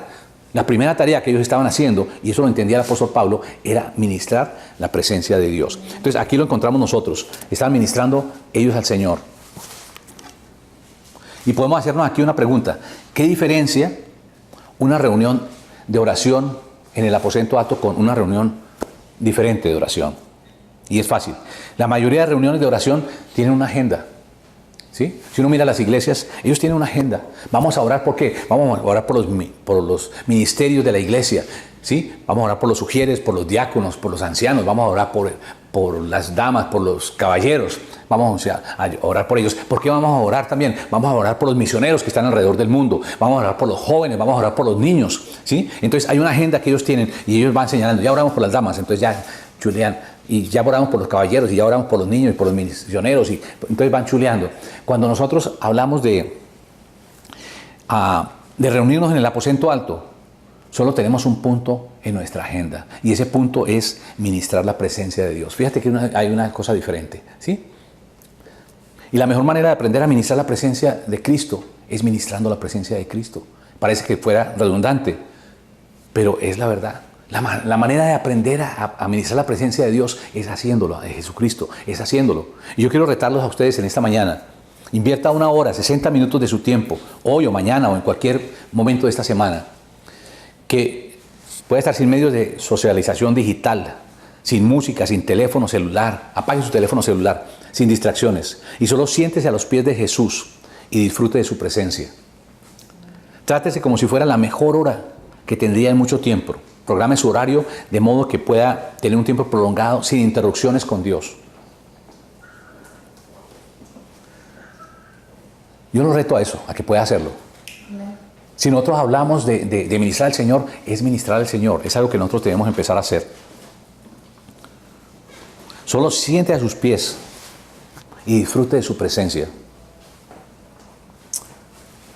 la primera tarea que ellos estaban haciendo, y eso lo entendía el apóstol Pablo, era ministrar la presencia de Dios. Entonces aquí lo encontramos nosotros. Estaban ministrando ellos al Señor. Y podemos hacernos aquí una pregunta: ¿qué diferencia una reunión de oración en el aposento alto con una reunión diferente de oración? Y es fácil. La mayoría de reuniones de oración tienen una agenda, ¿sí? Si uno mira las iglesias, ellos tienen una agenda. Vamos a orar, ¿por qué? Vamos a orar por los ministerios de la iglesia, ¿sí? Vamos a orar por los sugieres, por los diáconos, por los ancianos. Vamos a orar por las damas, por los caballeros. Vamos a orar por ellos. ¿Por qué vamos a orar también? Vamos a orar por los misioneros que están alrededor del mundo. Vamos a orar por los jóvenes, vamos a orar por los niños, ¿sí? Entonces hay una agenda que ellos tienen y ellos van señalando: ya oramos por las damas, entonces ya, Julián, y ya oramos por los caballeros, y ya oramos por los niños y por los misioneros, y entonces van chuleando. Cuando nosotros hablamos de reunirnos en el aposento alto, solo tenemos un punto en nuestra agenda, y ese punto es ministrar la presencia de Dios. Fíjate que hay una cosa diferente, ¿sí? Y la mejor manera de aprender a ministrar la presencia de Cristo es ministrando la presencia de Cristo. Parece que fuera redundante, pero es la verdad. La manera de aprender a ministrar la presencia de Dios es haciéndolo, de Jesucristo, es haciéndolo. Y yo quiero retarlos a ustedes en esta mañana. Invierta 1 hora, 60 minutos de su tiempo, hoy o mañana o en cualquier momento de esta semana, que puede estar sin medios de socialización digital, sin música, sin teléfono celular. Apague su teléfono celular, sin distracciones, y solo siéntese a los pies de Jesús y disfrute de su presencia. Trátese como si fuera la mejor hora que tendría en mucho tiempo. Programe su horario de modo que pueda tener un tiempo prolongado sin interrupciones con Dios. Yo lo reto a eso, a que pueda hacerlo. Si nosotros hablamos de ministrar al Señor, es ministrar al Señor. Es algo que nosotros debemos empezar a hacer. Solo siente a sus pies y disfrute de su presencia.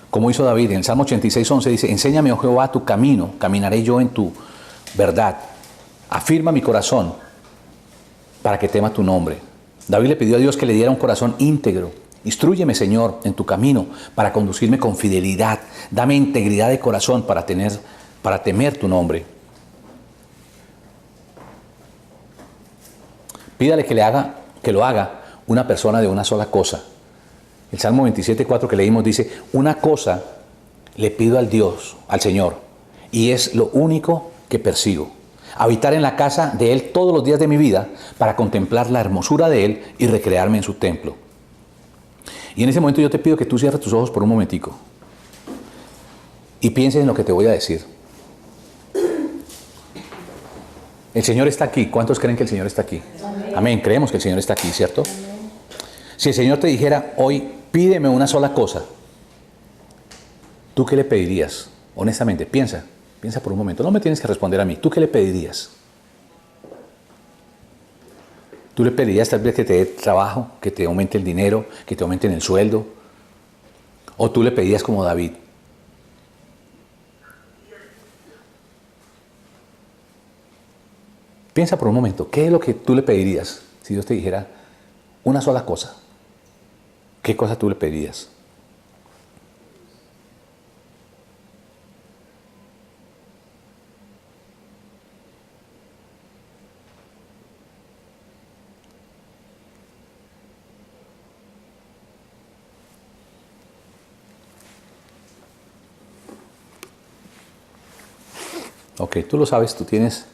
Como hizo David en el Salmo 86:11, dice: enséñame, oh Jehová, tu camino, caminaré yo en tu verdad. Afirma mi corazón para que tema tu nombre. David le pidió a Dios que le diera un corazón íntegro. Instrúyeme, Señor, en tu camino para conducirme con fidelidad. Dame integridad de corazón para temer tu nombre. Pídale que lo haga una persona de una sola cosa. El Salmo 27:4 que leímos dice: una cosa le pido al Señor, y es lo único que persigo: habitar en la casa de Él todos los días de mi vida, para contemplar la hermosura de Él y recrearme en su templo. Y en ese momento yo te pido que tú cierres tus ojos por un momentico y pienses en lo que te voy a decir. El Señor está aquí. ¿Cuántos creen que el Señor está aquí? Amén. Amén. Creemos que el Señor está aquí, ¿cierto? Amén. Si el Señor te dijera hoy, pídeme una sola cosa, ¿tú qué le pedirías? Honestamente, piensa por un momento. No me tienes que responder a mí. ¿Tú qué le pedirías? ¿Tú le pedirías tal vez que te dé trabajo, que te aumente el dinero, que te aumente el sueldo? ¿O tú le pedirías como David? Piensa por un momento, ¿qué es lo que tú le pedirías si Dios te dijera una sola cosa? ¿Qué cosa tú le pedirías? Ok, tú lo sabes, tú tienes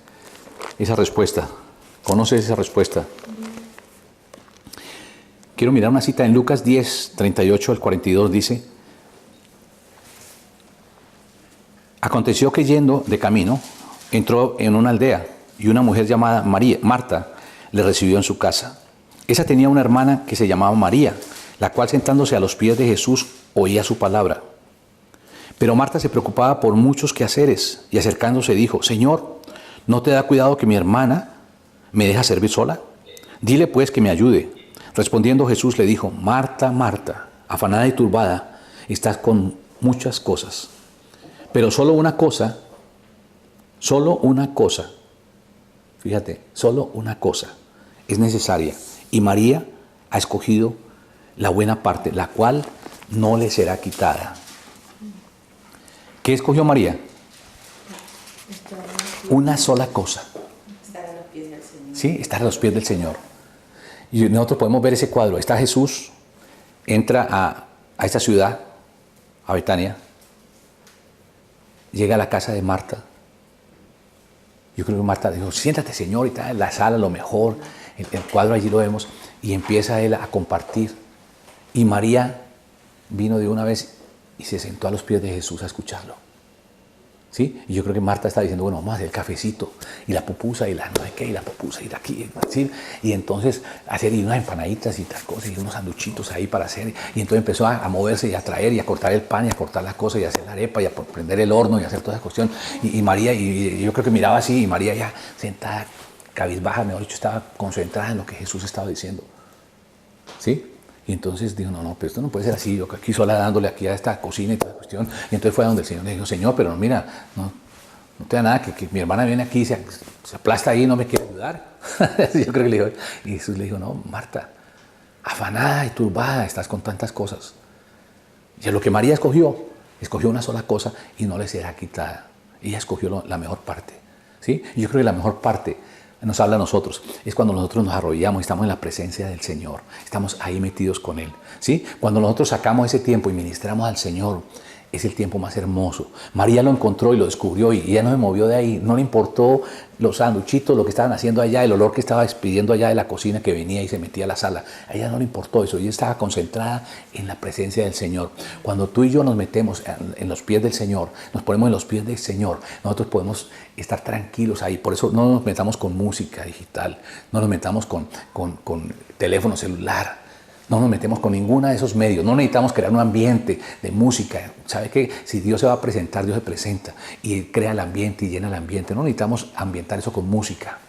esa respuesta, conoces esa respuesta. Quiero mirar una cita en Lucas 10, 38 al 42, dice: aconteció que yendo de camino, entró en una aldea y una mujer llamada Marta le recibió en su casa. Esa tenía una hermana que se llamaba María, la cual sentándose a los pies de Jesús oía su palabra. Pero Marta se preocupaba por muchos quehaceres y acercándose dijo: Señor, ¿no te da cuidado que mi hermana me deja servir sola? Dile pues que me ayude. Respondiendo Jesús le dijo: Marta, Marta, afanada y turbada, estás con muchas cosas. Pero solo una cosa, fíjate, solo una cosa es necesaria. Y María ha escogido la buena parte, la cual no le será quitada. ¿Qué escogió María? Una sola cosa. Estar a los pies del Señor. Sí, estar a los pies del Señor. Y nosotros podemos ver ese cuadro. Está Jesús, entra a esta ciudad, a Betania, llega a la casa de Marta. Yo creo que Marta dijo: siéntate, Señor, y está en la sala, lo mejor. El cuadro allí lo vemos. Y empieza él a compartir. Y María vino de una vez y se sentó a los pies de Jesús a escucharlo. ¿Sí? Y yo creo que Marta está diciendo: bueno, vamos a hacer el cafecito, y la pupusa, y la no sé qué, y la pupusa, y de aquí, ¿sí? Y entonces hacer y unas empanaditas y tal cosa, y unos sanduchitos ahí para hacer. Y entonces empezó a moverse y a traer y a cortar el pan y a cortar las cosas y a hacer la arepa y a prender el horno y a hacer toda esa cuestión. Y María, y yo creo que miraba así, y María ya sentada, cabizbaja, mejor dicho, estaba concentrada en lo que Jesús estaba diciendo. ¿Sí? Y entonces dijo: no, pero esto no puede ser así, yo aquí sola dándole aquí a esta cocina y toda la cuestión. Y entonces fue a donde el Señor le dijo: Señor, pero mira, no te da nada, que mi hermana viene aquí, se aplasta ahí y no me quiere ayudar. Yo creo que le dijo, y Jesús le dijo: no, Marta, afanada y turbada, estás con tantas cosas. Y lo que María escogió una sola cosa y no le será quitada. Ella escogió la mejor parte. ¿Sí? Y yo creo que la mejor parte nos habla a nosotros, es cuando nosotros nos arrodillamos y estamos en la presencia del Señor, estamos ahí metidos con Él, ¿sí? Cuando nosotros sacamos ese tiempo y ministramos al Señor, es el tiempo más hermoso. María lo encontró y lo descubrió y ella no se movió de ahí, no le importó los sanduchitos, lo que estaban haciendo allá, el olor que estaba expidiendo allá de la cocina que venía y se metía a la sala. A ella no le importó eso, ella estaba concentrada en la presencia del Señor. Cuando tú y yo nos metemos en los pies del Señor, nos ponemos en los pies del Señor, nosotros podemos estar tranquilos ahí. Por eso no nos metamos con música digital, no nos metamos con teléfono celular, no nos metemos con ninguno de esos medios. No necesitamos crear un ambiente de música. ¿Sabe qué? Si Dios se va a presentar, Dios se presenta y crea el ambiente y llena el ambiente. No necesitamos ambientar eso con música.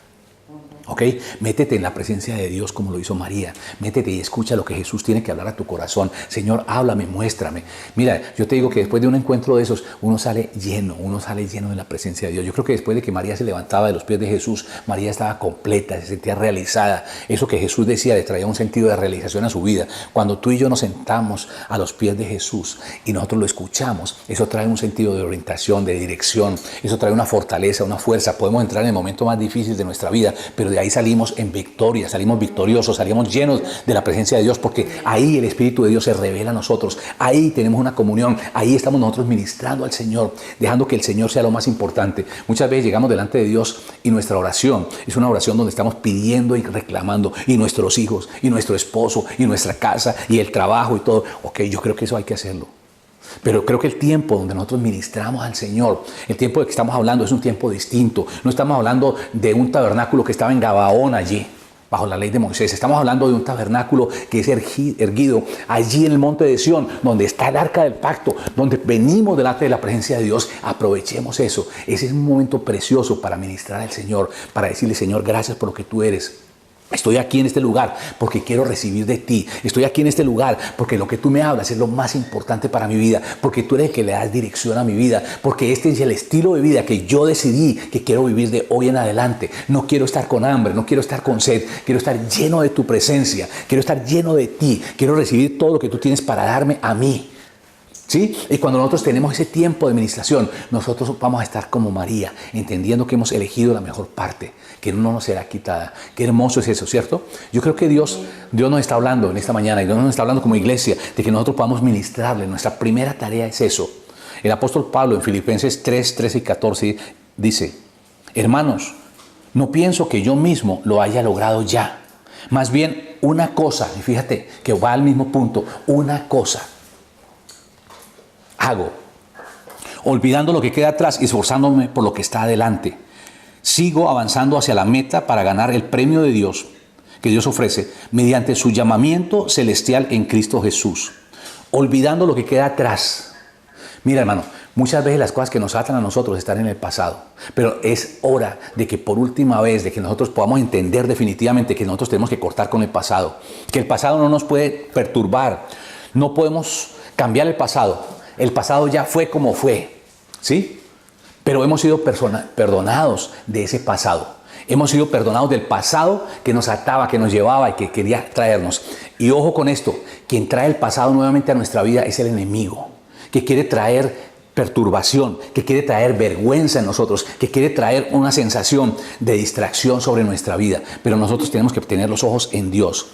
¿Ok? Métete en la presencia de Dios como lo hizo María. Métete y escucha lo que Jesús tiene que hablar a tu corazón. Señor, háblame, muéstrame. Mira, yo te digo que después de un encuentro de esos, uno sale lleno de la presencia de Dios. Yo creo que después de que María se levantaba de los pies de Jesús, María estaba completa, se sentía realizada. Eso que Jesús decía le traía un sentido de realización a su vida. Cuando tú y yo nos sentamos a los pies de Jesús y nosotros lo escuchamos, eso trae un sentido de orientación, de dirección. Eso trae una fortaleza, una fuerza. Podemos entrar en el momento más difícil de nuestra vida, pero de ahí salimos en victoria, salimos victoriosos, salimos llenos de la presencia de Dios, porque ahí el Espíritu de Dios se revela a nosotros, ahí tenemos una comunión, ahí estamos nosotros ministrando al Señor, dejando que el Señor sea lo más importante. Muchas veces llegamos delante de Dios y nuestra oración es una oración donde estamos pidiendo y reclamando, y nuestros hijos, y nuestro esposo, y nuestra casa, y el trabajo y todo. Ok, yo creo que eso hay que hacerlo. Pero creo que el tiempo donde nosotros ministramos al Señor, el tiempo de que estamos hablando es un tiempo distinto. No estamos hablando de un tabernáculo que estaba en Gabaón allí, bajo la ley de Moisés. Estamos hablando de un tabernáculo que es erguido allí en el monte de Sión, donde está el arca del pacto, donde venimos delante de la presencia de Dios. Aprovechemos eso. Ese es un momento precioso para ministrar al Señor, para decirle, Señor, gracias por lo que tú eres. Estoy aquí en este lugar porque quiero recibir de ti. Estoy aquí en este lugar porque lo que tú me hablas es lo más importante para mi vida. Porque tú eres el que le das dirección a mi vida. Porque este es el estilo de vida que yo decidí que quiero vivir de hoy en adelante. No quiero estar con hambre, no quiero estar con sed. Quiero estar lleno de tu presencia. Quiero estar lleno de ti. Quiero recibir todo lo que tú tienes para darme a mí. ¿Sí? Y cuando nosotros tenemos ese tiempo de ministración, nosotros vamos a estar como María, entendiendo que hemos elegido la mejor parte, que no nos será quitada. Qué hermoso es eso, ¿cierto? Yo creo que Dios nos está hablando en esta mañana, y Dios nos está hablando como iglesia, de que nosotros podamos ministrarle. Nuestra primera tarea es eso. El apóstol Pablo en Filipenses 3, 13 y 14 dice, hermanos, no pienso que yo mismo lo haya logrado ya. Más bien una cosa, y fíjate que va al mismo punto, una cosa hago, olvidando lo que queda atrás y esforzándome por lo que está adelante. Sigo avanzando hacia la meta para ganar el premio de Dios que Dios ofrece mediante su llamamiento celestial en Cristo Jesús. Olvidando lo que queda atrás. Mira, hermano, muchas veces las cosas que nos atan a nosotros están en el pasado, pero es hora de que por última vez, de que nosotros podamos entender definitivamente que nosotros tenemos que cortar con el pasado, que el pasado no nos puede perturbar, no podemos cambiar el pasado. El pasado ya fue como fue, ¿sí? Pero hemos sido perdonados de ese pasado. Hemos sido perdonados del pasado que nos ataba, que nos llevaba y que quería traernos. Y ojo con esto, quien trae el pasado nuevamente a nuestra vida es el enemigo, que quiere traer perturbación, que quiere traer vergüenza en nosotros, que quiere traer una sensación de distracción sobre nuestra vida. Pero nosotros tenemos que tener los ojos en Dios.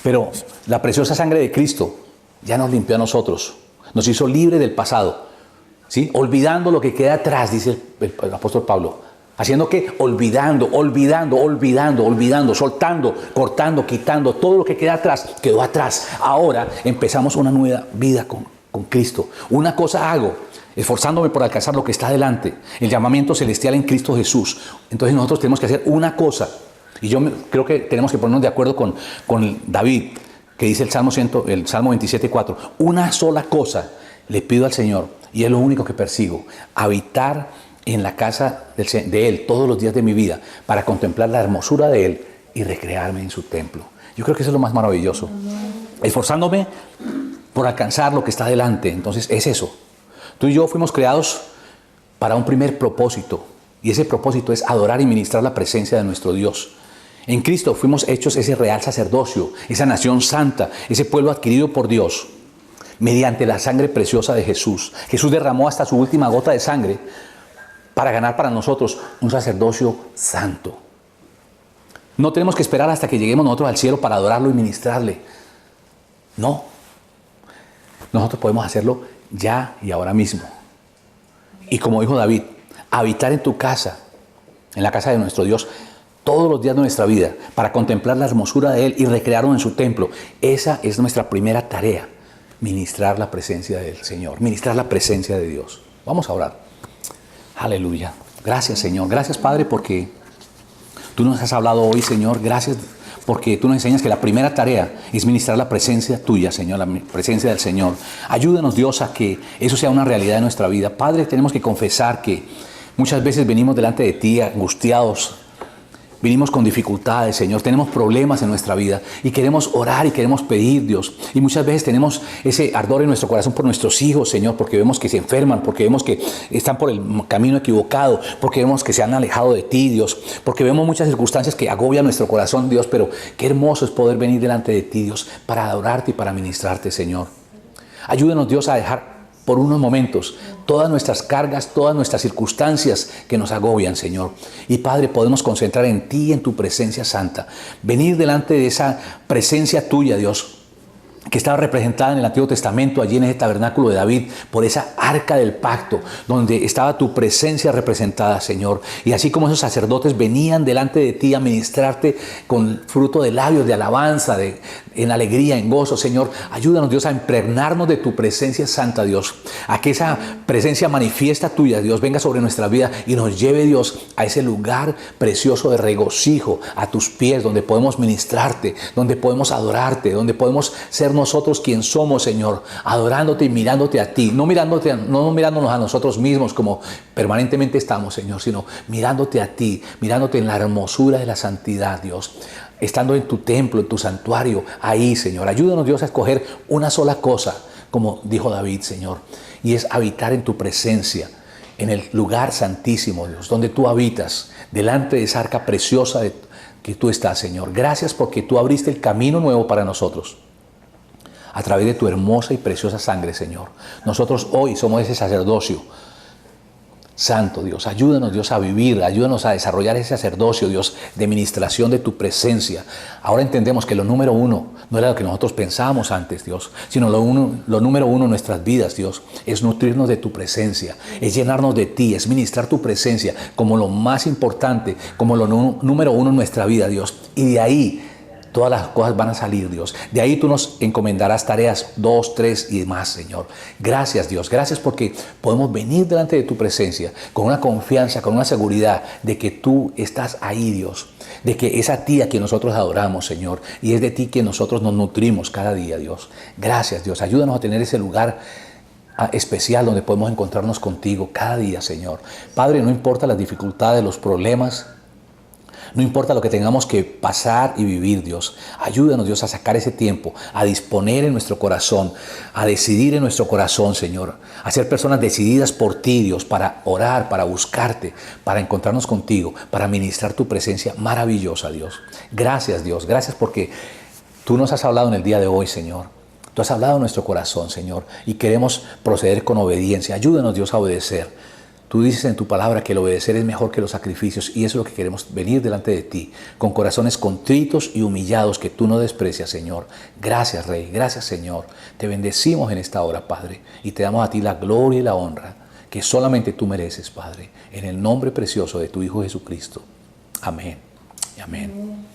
Pero la preciosa sangre de Cristo ya nos limpió a nosotros. Nos hizo libre del pasado, ¿sí? Olvidando lo que queda atrás, dice el apóstol Pablo. Haciendo que olvidando, soltando, cortando, quitando, todo lo que queda atrás, quedó atrás. Ahora empezamos una nueva vida con Cristo. Una cosa hago, esforzándome por alcanzar lo que está adelante, el llamamiento celestial en Cristo Jesús. Entonces nosotros tenemos que hacer una cosa. Y yo creo que tenemos que ponernos de acuerdo con David, que dice el Salmo 27:4, una sola cosa le pido al Señor, y es lo único que persigo, habitar en la casa de Él todos los días de mi vida, para contemplar la hermosura de Él y recrearme en su templo. Yo creo que eso es lo más maravilloso. Esforzándome por alcanzar lo que está delante. Entonces es eso. Tú y yo fuimos creados para un primer propósito, y ese propósito es adorar y ministrar la presencia de nuestro Dios. En Cristo fuimos hechos ese real sacerdocio, esa nación santa, ese pueblo adquirido por Dios, mediante la sangre preciosa de Jesús. Jesús derramó hasta su última gota de sangre para ganar para nosotros un sacerdocio santo. No tenemos que esperar hasta que lleguemos nosotros al cielo para adorarlo y ministrarle. No. Nosotros podemos hacerlo ya y ahora mismo. Y como dijo David, habitar en tu casa, en la casa de nuestro Dios, todos los días de nuestra vida, para contemplar la hermosura de Él y recrearnos en su templo. Esa es nuestra primera tarea, ministrar la presencia del Señor, ministrar la presencia de Dios. Vamos a orar. Aleluya. Gracias, Señor. Gracias, Padre, porque tú nos has hablado hoy, Señor. Gracias porque tú nos enseñas que la primera tarea es ministrar la presencia tuya, Señor, la presencia del Señor. Ayúdanos, Dios, a que eso sea una realidad de nuestra vida. Padre, tenemos que confesar que muchas veces venimos delante de ti angustiados, venimos con dificultades, Señor, tenemos problemas en nuestra vida y queremos orar y queremos pedir, Dios. Y muchas veces tenemos ese ardor en nuestro corazón por nuestros hijos, Señor, porque vemos que se enferman, porque vemos que están por el camino equivocado, porque vemos que se han alejado de ti, Dios, porque vemos muchas circunstancias que agobian nuestro corazón, Dios, pero qué hermoso es poder venir delante de ti, Dios, para adorarte y para ministrarte, Señor. Ayúdanos, Dios, a dejar por unos momentos todas nuestras cargas, todas nuestras circunstancias que nos agobian, Señor. Y Padre, podemos concentrar en ti y en tu presencia santa. Venir delante de esa presencia tuya, Dios, que estaba representada en el Antiguo Testamento, allí en ese tabernáculo de David, por esa arca del pacto, donde estaba tu presencia representada, Señor. Y así como esos sacerdotes venían delante de ti a ministrarte con fruto de labios, de alabanza, en alegría, en gozo, Señor, ayúdanos, Dios, a impregnarnos de tu presencia santa, Dios, a que esa presencia manifiesta tuya, Dios, venga sobre nuestra vida y nos lleve, Dios, a ese lugar precioso de regocijo, a tus pies, donde podemos ministrarte, donde podemos adorarte, donde podemos ser nosotros quien somos, Señor, adorándote y mirándote a ti, no mirándonos a nosotros mismos como permanentemente estamos, Señor, sino mirándote a ti, mirándote en la hermosura de la santidad, Dios, estando en tu templo, en tu santuario, ahí, Señor. Ayúdanos, Dios, a escoger una sola cosa, como dijo David, Señor, y es habitar en tu presencia, en el lugar santísimo, Dios, donde tú habitas, delante de esa arca preciosa que tú estás, Señor. Gracias porque tú abriste el camino nuevo para nosotros, a través de tu hermosa y preciosa sangre, Señor. Nosotros hoy somos ese sacerdocio santo, Dios. Ayúdanos, Dios, a vivir, ayúdanos a desarrollar ese sacerdocio, Dios, de ministración de tu presencia. Ahora entendemos que lo número uno no era lo que nosotros pensábamos antes, Dios, sino lo número uno en nuestras vidas, Dios, es nutrirnos de tu presencia, es llenarnos de ti, es ministrar tu presencia como lo más importante, como lo número uno en nuestra vida, Dios. Y de ahí todas las cosas van a salir, Dios. De ahí tú nos encomendarás tareas 2, 3 y más, Señor. Gracias, Dios. Gracias porque podemos venir delante de tu presencia con una confianza, con una seguridad de que tú estás ahí, Dios. De que es a ti a quien nosotros adoramos, Señor. Y es de ti que nosotros nos nutrimos cada día, Dios. Gracias, Dios. Ayúdanos a tener ese lugar especial donde podemos encontrarnos contigo cada día, Señor. Padre, no importa las dificultades, los problemas, no importa lo que tengamos que pasar y vivir, Dios. Ayúdanos, Dios, a sacar ese tiempo, a disponer en nuestro corazón, a decidir en nuestro corazón, Señor. A ser personas decididas por ti, Dios, para orar, para buscarte, para encontrarnos contigo, para ministrar tu presencia maravillosa, Dios. Gracias, Dios. Gracias porque tú nos has hablado en el día de hoy, Señor. Tú has hablado en nuestro corazón, Señor, y queremos proceder con obediencia. Ayúdanos, Dios, a obedecer. Tú dices en tu palabra que el obedecer es mejor que los sacrificios y eso es lo que queremos, venir delante de ti con corazones contritos y humillados que tú no desprecias, Señor. Gracias, Rey. Gracias, Señor. Te bendecimos en esta hora, Padre, y te damos a ti la gloria y la honra que solamente tú mereces, Padre, en el nombre precioso de tu Hijo Jesucristo. Amén y amén.